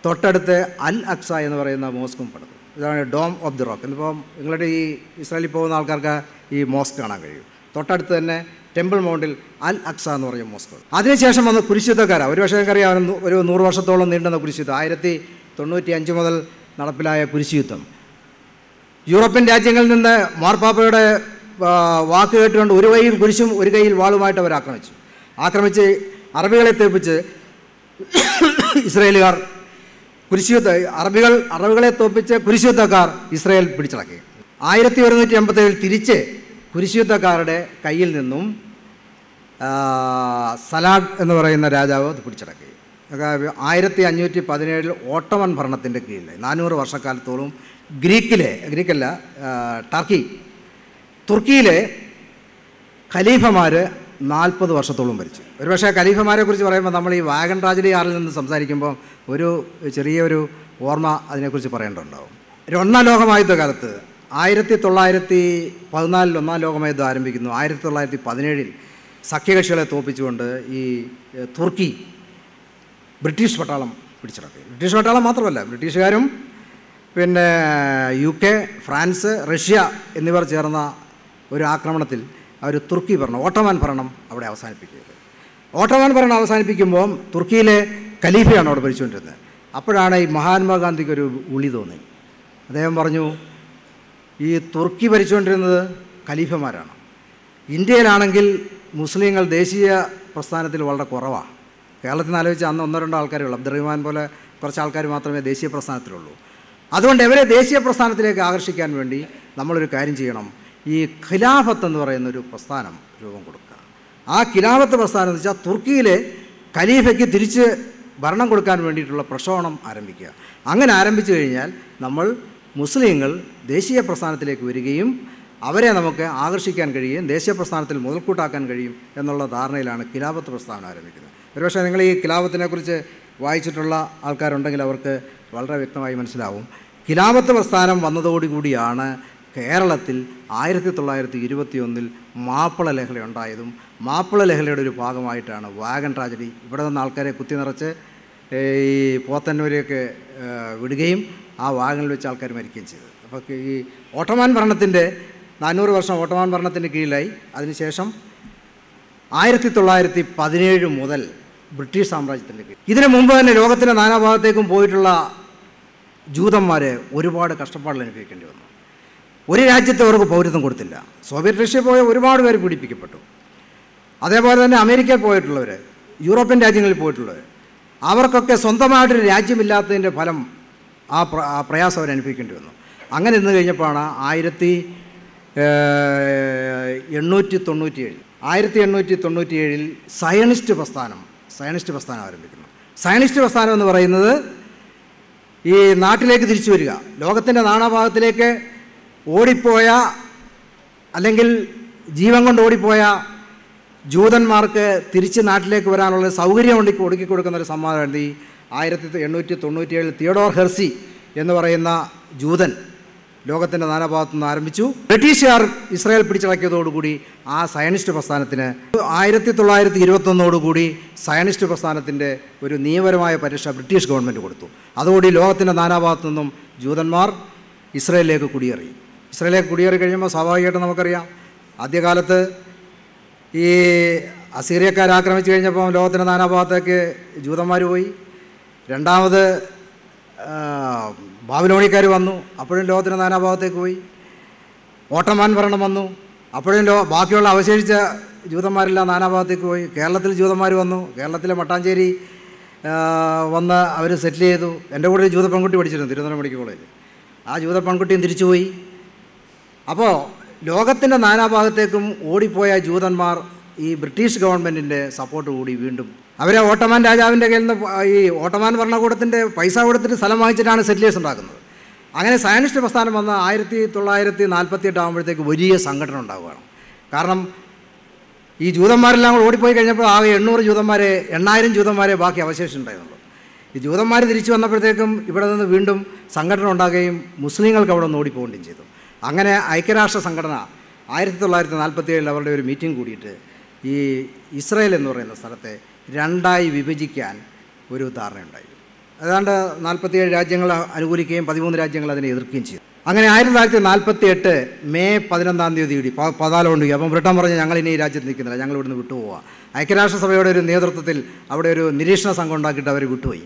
തൊട്ടടുത്ത് അൽ അക്സ എന്ന് പറയുന്ന മോസ്കും പണിതു. ഇതാണ് ഡോം ഓഫ് ദി റോക്ക്. ഇന്നിപ്പം നിങ്ങളുടെ ഈ ഇസ്രായേലിൽ പോകുന്ന ആൾക്കാർക്ക് ഈ മോസ്ക് കാണാൻ കഴിയും. തൊട്ടടുത്ത് തന്നെ ടെമ്പിൾ മൗണ്ടിൽ അൽ അക്സ എന്ന് പറഞ്ഞ മോസ്ക്. അതിനുശേഷം വന്ന് കുരിശുദ്ധക്കാരാണ്. ഒരു പക്ഷേ നിങ്ങൾക്കറിയാം, ഒരു 100 വർഷത്തോളം നീണ്ടുന്ന കുരിശുദ്ധം. 1095 മുതൽ നടപ്പിലായ കുരിശുയുദ്ധം. യൂറോപ്യൻ രാജ്യങ്ങളിൽ നിന്ന് മാർപ്പാപ്പയുടെ വാക്ക് കേട്ടുകൊണ്ട് ഒരു കൈയിൽ കുരിശും ഒരു കൈയിൽ വാളുമായിട്ട് അവർ ആക്രമിച്ച് അറബികളെ തോൽപ്പിച്ച് ഇസ്രായേലുകാർ അറബികളെ തോൽപ്പിച്ച് കുരിശുയുദ്ധക്കാർ ഇസ്രായേൽ പിടിച്ചടക്കി. 1187 തിരിച്ച് കുരിശുയുദ്ധക്കാരുടെ കയ്യിൽ നിന്നും സലാഡ് എന്ന് പറയുന്ന രാജാവ് അത് പിടിച്ചടക്കി. 1517 ഓട്ടോമൻ ഭരണത്തിൻ്റെ കീഴിൽ 400 വർഷക്കാലത്തോളം തുർക്കിയിലെ ഖലീഫമാർ 40 വർഷത്തോളം ഭരിച്ചു. ഒരുപക്ഷെ ഖലീഫമാരെ കുറിച്ച് പറയുമ്പോൾ നമ്മൾ ഈ വാഗൺ ട്രാജഡി ആറിൽ നിന്ന് സംസാരിക്കുമ്പോൾ ഒരു ചെറിയൊരു ഓർമ്മ അതിനെക്കുറിച്ച് പറയേണ്ടതുണ്ടാവും. ഒന്നാം ലോകമഹായുദ്ധ കാലത്ത് 1914 ഒന്നാം ലോകമഹായുദ്ധം ആരംഭിക്കുന്നു. 1917 സഖ്യകക്ഷികളെ തോൽപ്പിച്ചുകൊണ്ട് ഈ തുർക്കി ബ്രിട്ടീഷ് പട്ടാളം പിടിച്ചടക്കി. ബ്രിട്ടീഷ് പട്ടാളം മാത്രമല്ല, ബ്രിട്ടീഷുകാരും പിന്നെ UK, ഫ്രാൻസ്, റഷ്യ എന്നിവർ ചേർന്ന ഒരു ആക്രമണത്തിൽ അവർ തുർക്കി ഭരണം, ഓട്ടോമൻ ഭരണം അവിടെ അവസാനിപ്പിക്കുന്നത്. ഓട്ടോമൻ ഭരണം അവസാനിപ്പിക്കുമ്പോൾ തുർക്കിയിലെ ഖലീഫയാണ് അവിടെ ഭരിച്ചുകൊണ്ടിരുന്നത്. അപ്പോഴാണ് ഈ മഹാത്മാഗാന്ധിക്കൊരു ഉളി തോന്നി. അദ്ദേഹം പറഞ്ഞു, ഈ തുർക്കി ഭരിച്ചുകൊണ്ടിരുന്നത് ഖലീഫമാരാണ്, ഇന്ത്യയിലാണെങ്കിൽ മുസ്ലിങ്ങൾ ദേശീയ പ്രസ്ഥാനത്തിൽ വളരെ കുറവാണ്. കേരളത്തിൽ നിന്ന് ആലോചിച്ച് അന്ന് 1-2 ആൾക്കാരേ ഉള്ളൂ. അബ്ദുറഹ്മാൻ പോലെ കുറച്ച് ആൾക്കാർ മാത്രമേ ദേശീയ പ്രസ്ഥാനത്തിലുള്ളൂ. അതുകൊണ്ട് ഇവരെ ദേശീയ പ്രസ്ഥാനത്തിലേക്ക് ആകർഷിക്കാൻ വേണ്ടി നമ്മളൊരു കാര്യം ചെയ്യണം, ഈ ഖിലാഫത്ത് എന്ന് പറയുന്നൊരു പ്രസ്ഥാനം രൂപം കൊടുക്കുക. ആ ഖിലാഫത്ത് പ്രസ്ഥാനം എന്ന് വെച്ചാൽ തുർക്കിയിലെ ഖലീഫയ്ക്ക് തിരിച്ച് ഭരണം കൊടുക്കാൻ വേണ്ടിയിട്ടുള്ള പ്രക്ഷോഭണം ആരംഭിക്കുക. അങ്ങനെ ആരംഭിച്ചു കഴിഞ്ഞാൽ നമ്മൾ മുസ്ലിങ്ങൾ ദേശീയ പ്രസ്ഥാനത്തിലേക്ക് വരികയും അവരെ നമുക്ക് ആകർഷിക്കാൻ കഴിയുകയും ദേശീയ പ്രസ്ഥാനത്തിൽ മുതൽക്കൂട്ടാക്കാൻ കഴിയും എന്നുള്ള ധാരണയിലാണ് ഖിലാഫത്ത് പ്രസ്ഥാനം ആരംഭിക്കുന്നത്. ഒരുപക്ഷെ നിങ്ങൾ ഈ ഖിലാഫത്തിനെക്കുറിച്ച് വായിച്ചിട്ടുള്ള ആൾക്കാരുണ്ടെങ്കിൽ അവർക്ക് വളരെ വ്യക്തമായി മനസ്സിലാവും. ഖിലാഫത്ത് പ്രസ്ഥാനം വന്നതോടുകൂടിയാണ് കേരളത്തിൽ 1921 മാപ്പിള ലഹള ഉണ്ടായതും മാപ്പിള ലഹളയുടെ ഒരു ഭാഗമായിട്ടാണ് വാഗൺ ട്രാജഡി. ഇവിടെ നിന്ന് ആൾക്കാരെ കുത്തി നിറച്ച് ഈ പോത്തന്നൂരെയൊക്കെ വിടുകയും ആ വാഗണിൽ വെച്ച് ആൾക്കാർ മരിക്കുകയും ചെയ്തത്. അപ്പോൾ ഈ ഓട്ടോമാൻ ഭരണത്തിൻ്റെ 400 വർഷം ഓട്ടോമാൻ ഭരണത്തിൻ്റെ കീഴിലായി. അതിനുശേഷം 1917 മുതൽ ബ്രിട്ടീഷ് സാമ്രാജ്യത്തിൻ്റെ കീഴിൽ. ഇതിനു മുമ്പ് തന്നെ ലോകത്തിൻ്റെ നാനാഭാഗത്തേക്കും പോയിട്ടുള്ള ജൂതന്മാർ ഒരുപാട് കഷ്ടപ്പാടുകൾ അനുഭവിക്കേണ്ടി വന്നു. ഒരു രാജ്യത്ത് അവർക്ക് പൗരത്വം കൊടുത്തില്ല. സോവിയറ്റ് റഷ്യ പോയ ഒരുപാട് പേര് പീഡിപ്പിക്കപ്പെട്ടു. അതേപോലെ തന്നെ അമേരിക്കയിൽ പോയിട്ടുള്ളവർ, യൂറോപ്യൻ രാജ്യങ്ങളിൽ പോയിട്ടുള്ളവർ, അവർക്കൊക്കെ സ്വന്തമായിട്ടൊരു രാജ്യമില്ലാത്തതിൻ്റെ ഫലം ആ പ്രയാസം അവർ അനുഭവിക്കേണ്ടി വന്നു. അങ്ങനെ ഇന്ന് കഴിഞ്ഞപ്പോഴാണ് 1897 സയനിസ്റ്റ് പ്രസ്ഥാനം ആരംഭിക്കുന്നു. സയനിസ്റ്റ് പ്രസ്ഥാനം എന്ന് പറയുന്നത് ഈ നാട്ടിലേക്ക് തിരിച്ചു വരിക, ലോകത്തിൻ്റെ നാനാഭാഗത്തിലേക്ക് ഓടിപ്പോയ അല്ലെങ്കിൽ ജീവൻ കൊണ്ട് ഓടിപ്പോയ ജൂതന്മാർക്ക് തിരിച്ച് നാട്ടിലേക്ക് വരാനുള്ള സൗകര്യം ഒടുക്കി കൊടുക്കുന്നൊരു സംവാദമായിരുന്നു ഈ 1897 തിയഡോർ ഹെർസി എന്ന് പറയുന്ന ജൂതൻ ലോകത്തിൻ്റെ നാനാഭാഗത്തു നിന്ന് ആരംഭിച്ചു. ബ്രിട്ടീഷുകാർ ഇസ്രായേൽ പിടിച്ചടക്കിയതോടുകൂടി ആ സയനിസ്റ്റ് പ്രസ്ഥാനത്തിന് 1921 സയനിസ്റ്റ് പ്രസ്ഥാനത്തിൻ്റെ ഒരു നിയമപരമായ പരീക്ഷ ബ്രിട്ടീഷ് ഗവൺമെൻറ് കൊടുത്തു. അതോടുകൂടി ലോകത്തിൻ്റെ നാനാഭാഗത്തു നിന്നും ജൂതന്മാർ ഇസ്രായേലിലേക്ക് കുടിയേറി കഴിയുമ്പോൾ സ്വാഭാവികമായിട്ടും നമുക്കറിയാം, ആദ്യകാലത്ത് ഈ അസീറിയക്കാർ ആക്രമിച്ചു കഴിഞ്ഞപ്പോൾ ലോകത്തിൻ്റെ നാനാഭാഗത്തേക്ക് ജൂതന്മാർ പോയി. രണ്ടാമത് ബാബിലോണിയക്കാർ വന്നു, അപ്പോഴും ലോകത്തിൻ്റെ നാനാഭാഗത്തേക്ക് പോയി. ഓട്ടോമാൻ ഭരണം വന്നു, അപ്പോഴും ബാക്കിയുള്ള അവശേഷിച്ച ജൂതന്മാരെല്ലാം നാനാഭാഗത്തേക്ക് പോയി. കേരളത്തിൽ ജൂതന്മാർ വന്നു, കേരളത്തിലെ മട്ടാഞ്ചേരി വന്ന് അവർ സെറ്റിൽ ചെയ്തു. എൻ്റെ കൂടെ ഒരു ജൂത പെൺകുട്ടി പഠിച്ചിരുന്നു തിരുവനന്തപുരം മെഡിക്കൽ കോളേജിൽ. ആ ജൂത പെൺകുട്ടിയും തിരിച്ചുപോയി. അപ്പോൾ ലോകത്തിൻ്റെ നാനാഭാഗത്തേക്കും ഓടിപ്പോയ ജൂതന്മാർ ഈ ബ്രിട്ടീഷ് ഗവൺമെൻറ്റിൻ്റെ സപ്പോർട്ട് കൂടി വീണ്ടും അവരെ ഓട്ടോമാൻ രാജാവിൻ്റെ കയ്യിൽ നിന്ന് ഈ ഓട്ടോമാൻ ഭരണകൂടത്തിൻ്റെ പൈസ കൊടുത്തിട്ട് സ്ഥലം വാങ്ങിച്ചിട്ടാണ് സെറ്റിലേഴ്സ് ഉണ്ടാക്കുന്നത്. അങ്ങനെ സയനിസ്റ്റ് പ്രസ്ഥാനം വന്ന 1948 ആകുമ്പോഴത്തേക്ക് വലിയ സംഘടന ഉണ്ടാവുകയാണ്. കാരണം ഈ ജൂതന്മാരെല്ലാം കൂടെ ഓടിപ്പോയി കഴിഞ്ഞപ്പോൾ ആകെ 8000 ജൂതന്മാരെ ബാക്കി അവശേഷിച്ചിട്ടുണ്ടായിരുന്നുള്ളൂ. ഈ ജൂതന്മാർ തിരിച്ചു വന്നപ്പോഴത്തേക്കും ഇവിടെ നിന്ന് വീണ്ടും സംഘടന ഉണ്ടാകുകയും മുസ്ലിങ്ങൾക്ക് അവിടെ നിന്ന് ഓടിപ്പോവുകയും ചെയ്തു. അങ്ങനെ ഐക്യരാഷ്ട്ര സംഘടന 1947 അവരുടെ ഒരു മീറ്റിംഗ് കൂടിയിട്ട് ഈ ഇസ്രായേൽ എന്ന് പറയുന്ന സ്ഥലത്തെ രണ്ടായി വിഭജിക്കാൻ ഒരു ധാരണയുണ്ടായി. ഏതാണ്ട് 47 രാജ്യങ്ങൾ അനുകൂലിക്കുകയും 13 രാജ്യങ്ങൾ അതിനെ എതിർക്കുകയും ചെയ്തു. അങ്ങനെ 1948 മെയ് 11 കൂടി പതാലോണ്ട് അപ്പം ബ്രിട്ടൻ പറഞ്ഞ് ഞങ്ങളിനി ഈ രാജ്യത്ത് നിൽക്കുന്നില്ല, ഞങ്ങൾ ഇവിടുന്ന് വിട്ടുപോവുക. ഐക്യരാഷ്ട്രസഭയുടെ ഒരു നേതൃത്വത്തിൽ അവിടെ ഒരു നിരീക്ഷണ സംഘം ഉണ്ടാക്കിയിട്ട് അവർ വിട്ടുപോയി.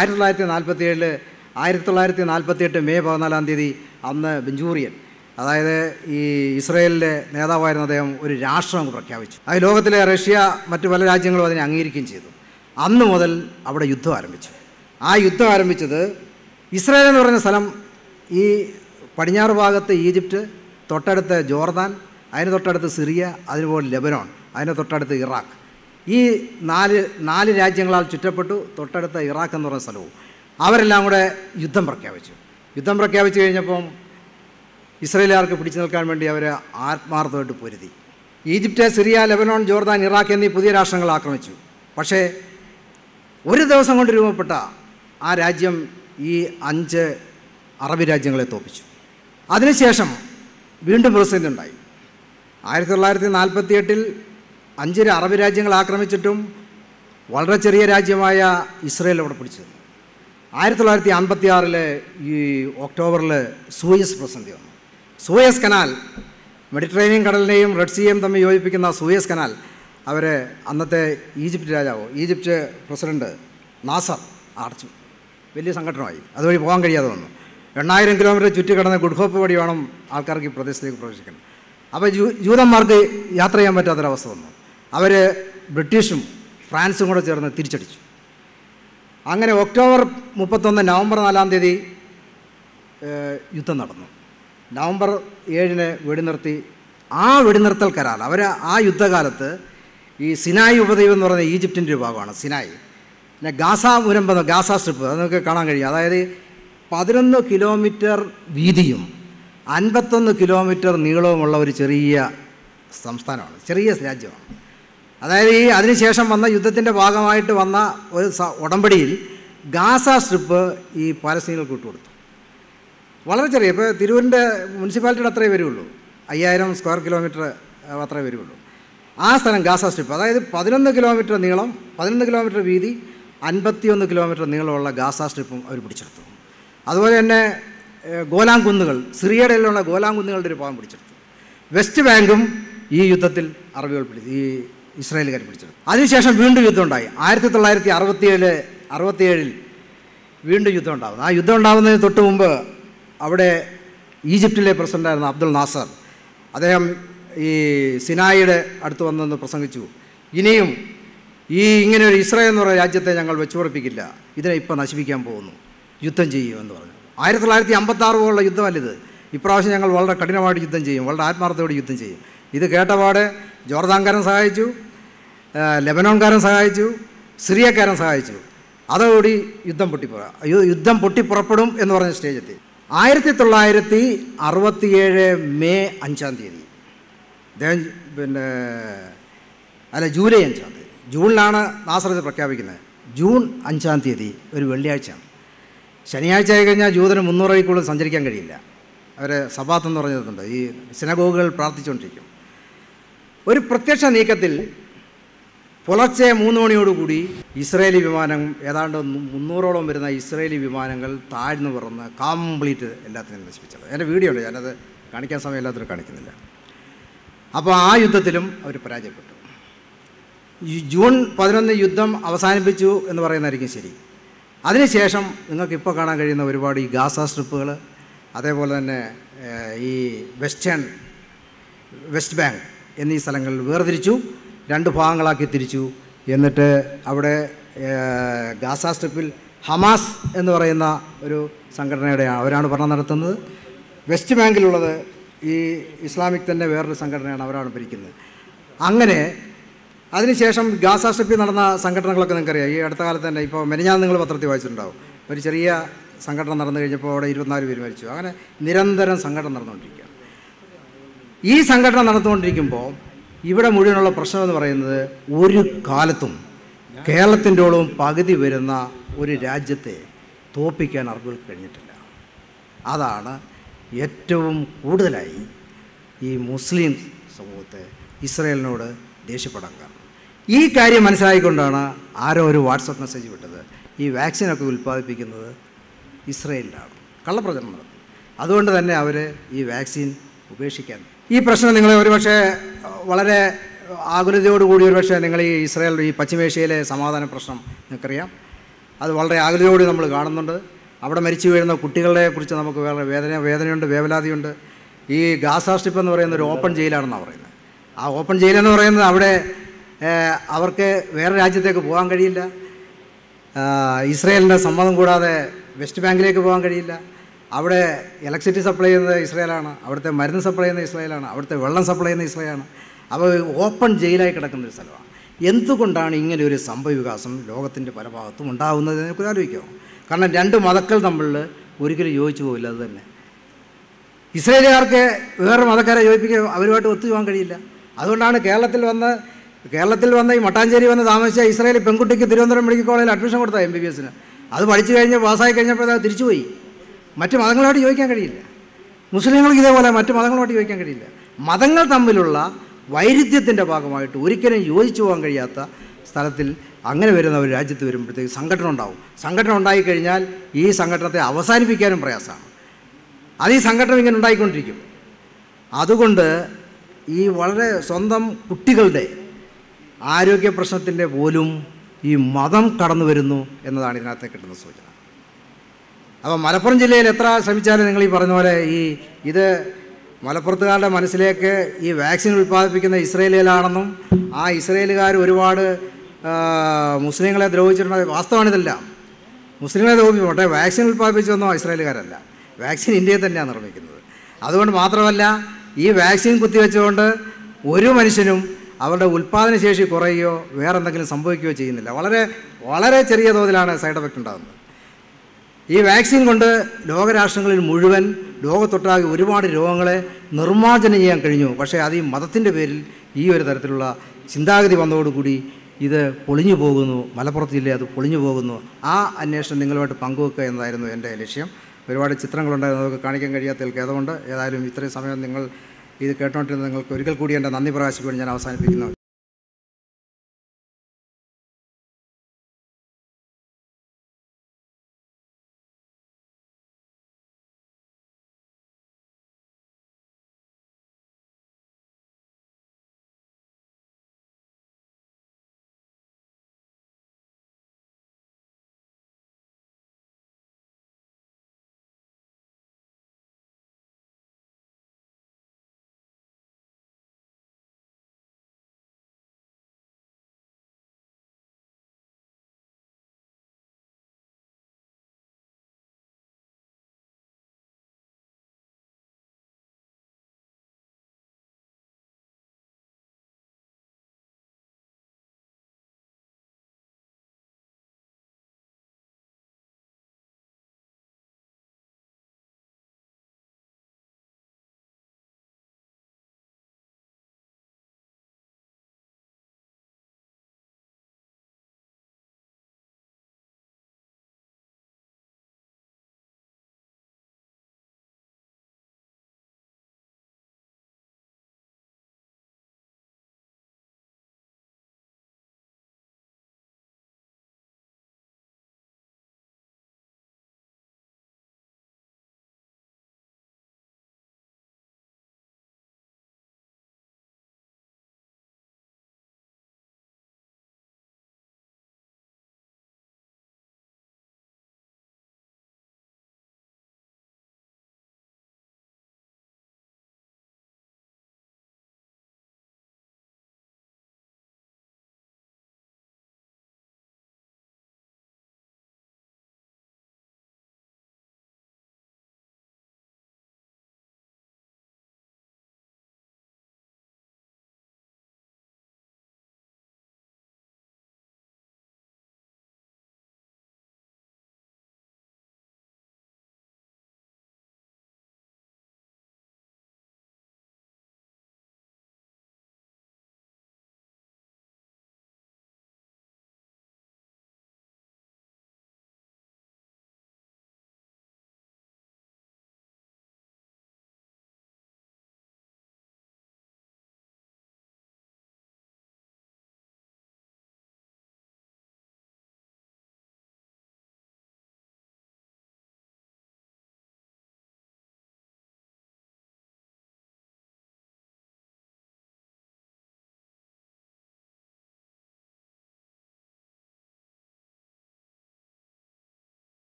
1948 മെയ് 14 അന്ന് ബെഞ്ചൂറിയൻ, അതായത് ഈ ഇസ്രായേലിലെ നേതാവായിരുന്ന അദ്ദേഹം ഒരു രാഷ്ട്രം പ്രഖ്യാപിച്ചു. അത് ലോകത്തിലെ റഷ്യ മറ്റു പല രാജ്യങ്ങളും അതിനെ അംഗീകരിക്കുകയും ചെയ്തു. അന്ന് മുതൽ അവിടെ യുദ്ധം ആരംഭിച്ചു. ആ യുദ്ധം ആരംഭിച്ചത് ഇസ്രായേൽ എന്ന് പറയുന്ന സ്ഥലം ഈ പടിഞ്ഞാറ് ഭാഗത്ത് ഈജിപ്റ്റ്, തൊട്ടടുത്ത് ജോർദാൻ, അതിന് തൊട്ടടുത്ത് സിറിയ, അതിനുപോലെ ലെബനോൺ, അതിന് തൊട്ടടുത്ത് ഇറാഖ്, ഈ നാല് രാജ്യങ്ങളാൽ ചുറ്റപ്പെട്ടു. തൊട്ടടുത്ത ഇറാഖ് എന്ന് പറയുന്ന സ്ഥലവും അവരെല്ലാം കൂടെ യുദ്ധം പ്രഖ്യാപിച്ചു. യുദ്ധം പ്രഖ്യാപിച്ചു കഴിഞ്ഞപ്പം ഇസ്രായേലുകാർക്ക് പിടിച്ചു നിൽക്കാൻ വേണ്ടി അവർ ആത്മാർത്ഥമായിട്ട് പൊരുതി. Egypt, Syria, Lebanon, Jordan, Iraq എന്നീ പുതിയ രാഷ്ട്രങ്ങൾ ആക്രമിച്ചു. പക്ഷേ ഒരു ദിവസം കൊണ്ട് രൂപപ്പെട്ട ആ രാജ്യം ഈ 5 അറബ് രാജ്യങ്ങളെ തോൽപ്പിച്ചു. അതിനുശേഷം വീണ്ടും പ്രതിസന്ധി ഉണ്ടായി. 1948 5 അറബ് രാജ്യങ്ങൾ ആക്രമിച്ചിട്ടും വളരെ ചെറിയ രാജ്യമായ ഇസ്രായേൽ അവിടെ പിടിച്ചു നിന്നു. 1956 ഈ ഒക്ടോബറിൽ സൂയസ് പ്രതിസന്ധി വന്നു. സൂയസ് കനാൽ, മെഡിറ്ററേനിയൻ കടലിനെയും റെഡ് സീയെയും തമ്മിൽ യോജിപ്പിക്കുന്ന സൂയസ് കനാൽ അവർ അന്നത്തെ ഈജിപ്റ്റ് പ്രസിഡൻറ്റ് നാസർ അടച്ചു. വലിയ സംഘടനമായി. അതുവഴി പോകാൻ കഴിയാതെ വന്നു. 8000 കിലോമീറ്റർ ചുറ്റിക്കടന്ന് ഗുഡ് ഹോപ്പ് വഴി വേണം ആൾക്കാർക്ക് ഈ പ്രദേശത്തേക്ക് പ്രവേശിക്കണം. അപ്പോൾ ജൂതന്മാർക്ക് യാത്ര ചെയ്യാൻ പറ്റാത്തൊരവസ്ഥ വന്നു. അവർ ബ്രിട്ടീഷും ഫ്രാൻസും കൂടെ ചേർന്ന് തിരിച്ചടിച്ചു. അങ്ങനെ ഒക്ടോബർ 31 നവംബർ 4 യുദ്ധം നടന്നു. നവംബർ 7 വെടിനിർത്തി. ആ വെടിനിർത്തൽ കരാർ ആ യുദ്ധകാലത്ത് ഈ സിനായി ഉപദ്വീപ് എന്ന് പറയുന്ന ഈജിപ്തിൻ്റെ ഒരു ഭാഗമാണ് സിനായി. പിന്നെ ഗാസ മുനമ്പ്, ഗാസ സ്ട്രിപ്പ്, അത് നമുക്ക് കാണാൻ കഴിയും. അതായത് 11 കിലോമീറ്റർ വീതിയും 51 കിലോമീറ്റർ നീളവുമുള്ള ഒരു ചെറിയ സംസ്ഥാനമാണ്, ചെറിയ രാജ്യമാണ്. അതായത് അതിനുശേഷം വന്ന യുദ്ധത്തിൻ്റെ ഭാഗമായിട്ട് വന്ന ഒരു ഉടമ്പടിയിൽ ഗാസ സ്ട്രിപ്പ് ഈ പാലസ്തീനുകൾക്ക് വിട്ടുകൊടുത്തു. വളരെ ചെറിയ, ഇപ്പോൾ തിരൂരിൻ്റെ മുനിസിപ്പാലിറ്റിയുടെ അത്രേ വരുള്ളൂ, 5000 സ്ക്വയർ കിലോമീറ്റർ അത്രേ വരുള്ളൂ. ആ സ്ഥലം ഗാസ സ്ട്രിപ്പ്, അതായത് 11 കിലോമീറ്റർ നീളം, 11 കിലോമീറ്റർ വീതി, 51 കിലോമീറ്റർ നീളമുള്ള ഗാസ സ്ട്രിപ്പും അവർ പിടിച്ചെടുത്തു. അതുപോലെ തന്നെ ഗോലാൻ കുന്നുകൾ, സിറിയയുടെ ഉള്ള ഗോലാൻ കുന്നുകളുടെ ഒരു ഭാഗം പിടിച്ചെടുത്തു. വെസ്റ്റ് ബാങ്കും ഈ യുദ്ധത്തിൽ അറബികൾ ഈ ഇസ്രായേലുകാർ പിടിച്ചെടുത്തു. അതിനുശേഷം വീണ്ടും യുദ്ധം ഉണ്ടായി. 1967 വീണ്ടും യുദ്ധം ഉണ്ടാകുന്നു. ആ യുദ്ധം ഉണ്ടാകുന്നതിന് തൊട്ട് മുമ്പ് അവിടെ ഈജിപ്തിലെ പ്രസിഡൻ്റായിരുന്ന അബ്ദുൽ നാസർ, അദ്ദേഹം ഈ സിനായിയുടെ അടുത്ത് വന്നെന്ന് പ്രസംഗിച്ചു. ഇനിയും ഇങ്ങനെ ഒരു ഇസ്രായേൽ എന്ന് പറയുന്ന രാജ്യത്തെ ഞങ്ങൾ വെച്ചുറപ്പിക്കില്ല, ഇതിനെ ഇപ്പോൾ നശിപ്പിക്കാൻ പോകുന്നു, യുദ്ധം ചെയ്യുമെന്ന് പറഞ്ഞു. 1956 പോലുള്ള യുദ്ധമല്ലിത്. ഇപ്രാവശ്യം ഞങ്ങൾ വളരെ കഠിനമായിട്ട് യുദ്ധം ചെയ്യും, വളരെ ആത്മാർത്ഥത്തോടെ യുദ്ധം ചെയ്യും. ഇത് കേട്ടപാട് ജോർദാൻകാരൻ സഹായിച്ചു, ലെബനോൻകാരൻ സഹായിച്ചു, സിറിയക്കാരൻ സഹായിച്ചു. അതോടുകൂടി യുദ്ധം പൊട്ടിപ്പുറപ്പെടും എന്ന് പറഞ്ഞ സ്റ്റേജെത്തി. 1967 മെയ് 5 ജൂലൈ 5 ജൂണിലാണ് നാസർ ഇത് പ്രഖ്യാപിക്കുന്നത്. ജൂൺ 5 ഒരു വെള്ളിയാഴ്ചയാണ്. ശനിയാഴ്ച ആയി കഴിഞ്ഞാൽ ജൂതന് 300 അടി കൂടുതൽ സഞ്ചരിക്കാൻ കഴിയില്ല. അവർ സബാത്ത് എന്ന് പറഞ്ഞിട്ടുണ്ട്. ഈ സിനഗോഗുകൾ പ്രാർത്ഥിച്ചുകൊണ്ടിരിക്കും. ഒരു പ്രത്യക്ഷ നീക്കത്തിൽ പുലർച്ചെ 3 മണിയോടുകൂടി ഇസ്രായേലി വിമാനം, ഏതാണ്ട് 300ഓളം വരുന്ന ഇസ്രായേലി വിമാനങ്ങൾ താഴ്ന്നു പറന്ന് കംപ്ലീറ്റ് എല്ലാത്തിനും നശിപ്പിച്ചത്. എൻ്റെ വീഡിയോ ഉണ്ട്, ഞാനത് കാണിക്കാൻ സമയം എല്ലാത്തിനും കാണിക്കുന്നില്ല. അപ്പോൾ ആ യുദ്ധത്തിലും അവർ പരാജയപ്പെട്ടു. ജൂൺ 11 യുദ്ധം അവസാനിപ്പിച്ചു എന്ന് പറയുന്നതായിരിക്കും ശരി. അതിനുശേഷം നിങ്ങൾക്കിപ്പോൾ കാണാൻ കഴിയുന്ന ഒരുപാട് ഈ ഗാസ സ്ട്രിപ്പുകൾ, അതേപോലെ തന്നെ ഈ വെസ്റ്റ് ബാങ്ക് എന്നീ സ്ഥലങ്ങളിൽ വേർതിരിച്ചു, 2 ഭാഗങ്ങളാക്കി തിരിച്ചു. എന്നിട്ട് അവിടെ ഗാസ സ്ട്രിപ്പിൽ ഹമാസ് എന്ന് പറയുന്ന ഒരു അവരാണ് ഭരണം നടത്തുന്നത്. വെസ്റ്റ് ബാങ്കിലുള്ളത് ഈ ഇസ്ലാമിക് തന്നെ വേറൊരു സംഘടനയാണ്, അവരാണ് ഭരിക്കുന്നത്. അങ്ങനെ അതിനുശേഷം ഗാസ സ്ട്രിപ്പിൽ നടന്ന സംഘടനകളൊക്കെ നിങ്ങൾക്കറിയാം. ഈ അടുത്ത കാലത്ത് തന്നെ ഇപ്പോൾ മെനഞ്ഞാന്ന് നിങ്ങൾ പത്രത്തിൽ വായിച്ചിട്ടുണ്ടാവും, ഒരു ചെറിയ സംഘടന നടന്നു കഴിഞ്ഞപ്പോൾ അവിടെ 24 പേര് മരിച്ചു. അങ്ങനെ നിരന്തരം സംഘടന നടന്നുകൊണ്ടിരിക്കുകയാണ്. ഈ സംഘടന നടന്നുകൊണ്ടിരിക്കുമ്പോൾ ഇവിടെ മുഴുവനുള്ള പ്രശ്നമെന്ന് പറയുന്നത്, ഒരു കാലത്തും കേരളത്തിൻ്റെയോളം പകുതി വരുന്ന ഒരു രാജ്യത്തെ തോൽപ്പിക്കാൻ അറബികൾക്ക് കഴിഞ്ഞിട്ടില്ല. അതാണ് ഏറ്റവും കൂടുതലായി ഈ മുസ്ലിം സമൂഹത്തെ ഇസ്രായേലിനോട് ദേഷ്യപ്പെടാൻ കാരണം. ഈ കാര്യം മനസ്സിലായിക്കൊണ്ടാണ് ആരോ ഒരു വാട്സപ്പ് മെസ്സേജ് വിട്ടത്, ഈ വാക്സിനൊക്കെ ഉൽപ്പാദിപ്പിക്കുന്നത് ഇസ്രായേലിലാണ്, കള്ളപ്രചരണം നടത്തി. അതുകൊണ്ട് തന്നെ അവർ ഈ വാക്സിൻ ഉപേക്ഷിക്കാൻ. ഈ പ്രശ്നം നിങ്ങൾ ഒരുപക്ഷെ വളരെ ആകുലതയോടുകൂടി ഒരുപക്ഷെ നിങ്ങൾ ഈ ഇസ്രായേൽ ഈ പശ്ചിമേഷ്യയിലെ സമാധാന പ്രശ്നം നിങ്ങൾക്കറിയാം. അത് വളരെ ആകുലതയോടെ നമ്മൾ കാണുന്നുണ്ട്. അവിടെ മരിച്ചു വീഴുന്ന കുട്ടികളെ കുറിച്ച് നമുക്ക് വേറെ വേദനയുണ്ട്, വേവലാതിയുണ്ട്. ഈ ഗാസ സ്ട്രിപ്പ് എന്ന് പറയുന്ന ഒരു ഓപ്പൺ ജയിലാണെന്നാണ് പറയുന്നത്. ആ ഓപ്പൺ ജയിലെന്ന് പറയുന്നത് അവിടെ അവർക്ക് വേറെ രാജ്യത്തേക്ക് പോകാൻ കഴിയില്ല. ഇസ്രായേലിൻ്റെ സമ്മതം കൂടാതെ വെസ്റ്റ് ബാങ്കിലേക്ക് പോകാൻ കഴിയില്ല. അവിടെ ഇലക്ട്രിസിറ്റി സപ്ലൈ ചെയ്യുന്നത് ഇസ്രായേലാണ്, അവിടുത്തെ മരുന്ന് സപ്ലൈ ചെയ്യുന്നത് ഇസ്രായേലാണ്, അവിടുത്തെ വെള്ളം സപ്ലൈ ചെയ്യുന്നത് ഇസ്രായേലാണ്. അപ്പോൾ ഓപ്പൺ ജയിലായി കിടക്കുന്നൊരു സ്ഥലമാണ്. എന്തുകൊണ്ടാണ് ഇങ്ങനെ ഒരു സംഭവ വികാസം ലോകത്തിൻ്റെ പല ഭാഗത്തും ഉണ്ടാകുന്നത് നമുക്ക് ആലോചിക്കാം. കാരണം രണ്ട് മതങ്ങൾ തമ്മിൽ ഒരിക്കലും യോജിച്ചു പോകില്ല. അത് തന്നെ ഇസ്രായേലുകാർക്ക് വേറെ മതക്കാരെ യോജിപ്പിക്കുക അവരുമായിട്ട് ഒത്തുപോകാൻ കഴിയില്ല. അതുകൊണ്ടാണ് കേരളത്തിൽ വന്ന് ഈ മട്ടാഞ്ചേരി വന്ന് താമസിച്ച ഇസ്രായേലി പെൺകുട്ടിക്ക് തിരുവനന്തപുരം മെഡിക്കൽ കോളേജിൽ അഡ്മിഷൻ കൊടുത്ത MBBSന്. അത് പഠിച്ചു കഴിഞ്ഞ് പാസ്സായി കഴിഞ്ഞപ്പോൾ അത് തിരിച്ചുപോയി. മറ്റ് മതങ്ങളുമായിട്ട് യോജിക്കാൻ കഴിയില്ല. മുസ്ലിങ്ങൾക്ക് ഇതേപോലെ മറ്റ് മതങ്ങളുമായിട്ട് യോജിക്കാൻ കഴിയില്ല. മതങ്ങൾ തമ്മിലുള്ള വൈരുദ്ധ്യത്തിൻ്റെ ഭാഗമായിട്ട് ഒരിക്കലും യോജിച്ചു പോകാൻ കഴിയാത്ത സ്ഥലത്തിൽ അങ്ങനെ വരുന്ന ഒരു രാജ്യത്ത് വരുമ്പോഴത്തേക്ക് സംഘടന ഉണ്ടാവും. സംഘടന ഉണ്ടായിക്കഴിഞ്ഞാൽ ഈ സംഘടനത്തെ അവസാനിപ്പിക്കാനും പ്രയാസമാണ്. അത് ഈ സംഘടന ഇങ്ങനെ ഉണ്ടായിക്കൊണ്ടിരിക്കും. അതുകൊണ്ട് ഈ വളരെ സ്വന്തം കുട്ടികളുടെ ആരോഗ്യ പ്രശ്നത്തിൻ്റെ പോലും ഈ മതം കടന്നു വരുന്നു എന്നതാണ് ഇതിനകത്ത് കിട്ടുന്ന സൂചന. അപ്പോൾ മലപ്പുറം ജില്ലയിൽ എത്ര ശ്രമിച്ചാലും നിങ്ങൾ ഈ പറഞ്ഞ പോലെ ഇത് മലപ്പുറത്തുകാരുടെ മനസ്സിലേക്ക് ഈ വാക്സിൻ ഉൽപ്പാദിപ്പിക്കുന്ന ഇസ്രായേലിലാണെന്നും ആ ഇസ്രായേലുകാർ ഒരുപാട് മുസ്ലിങ്ങളെ ദ്രോഹിച്ചിട്ടുണ്ട്. വാസ്തവമാണിതെല്ലാം. മുസ്ലിങ്ങളെ ദ്രോഹിച്ചു, പക്ഷേ വാക്സിൻ ഉൽപ്പാദിപ്പിച്ചതൊന്നും ഇസ്രായേലുകാരല്ല. വാക്സിൻ ഇന്ത്യയിൽ തന്നെയാണ് നിർമ്മിക്കുന്നത്. അതുകൊണ്ട് മാത്രമല്ല ഈ വാക്സിൻ കുത്തിവെച്ചുകൊണ്ട് ഒരു മനുഷ്യനും അവരുടെ ഉൽപ്പാദനശേഷി കുറയുകയോ വേറെ എന്തെങ്കിലും സംഭവിക്കുകയോ ചെയ്യുന്നില്ല. വളരെ വളരെ ചെറിയ തോതിലാണ് സൈഡ് എഫക്റ്റ് ഉണ്ടാകുന്നത്. ഈ വാക്സിൻ കൊണ്ട് ലോകരാഷ്ട്രങ്ങളിൽ മുഴുവൻ ലോകത്തൊട്ടാകെ ഒരുപാട് രോഗങ്ങളെ നിർമ്മാർജ്ജനം ചെയ്യാൻ കഴിഞ്ഞു. പക്ഷേ അത് ഈ മതത്തിൻ്റെ പേരിൽ ഈ ഒരു തരത്തിലുള്ള ചിന്താഗതി വന്നതോടുകൂടി ഇത് പൊളിഞ്ഞു പോകുന്നു. മലപ്പുറത്ത് ജില്ല അത് പൊളിഞ്ഞു പോകുന്നു. ആ അന്വേഷണം നിങ്ങളുമായിട്ട് പങ്കുവെക്കുക എന്നതായിരുന്നു എൻ്റെ ലക്ഷ്യം. ഒരുപാട് ചിത്രങ്ങളുണ്ടായിരുന്നു, നമുക്ക് കാണിക്കാൻ കഴിയാത്തതിൽ ഖേദമുണ്ട്. ഏതായാലും ഇത്രയും സമയം നിങ്ങൾ ഇത് കേട്ടോണ്ടിരുന്ന നിങ്ങൾക്ക് ഒരിക്കൽ കൂടി എൻ്റെ നന്ദി പ്രകാശിപ്പിക്കാൻ ഞാൻ അവസാനിപ്പിക്കുന്നു.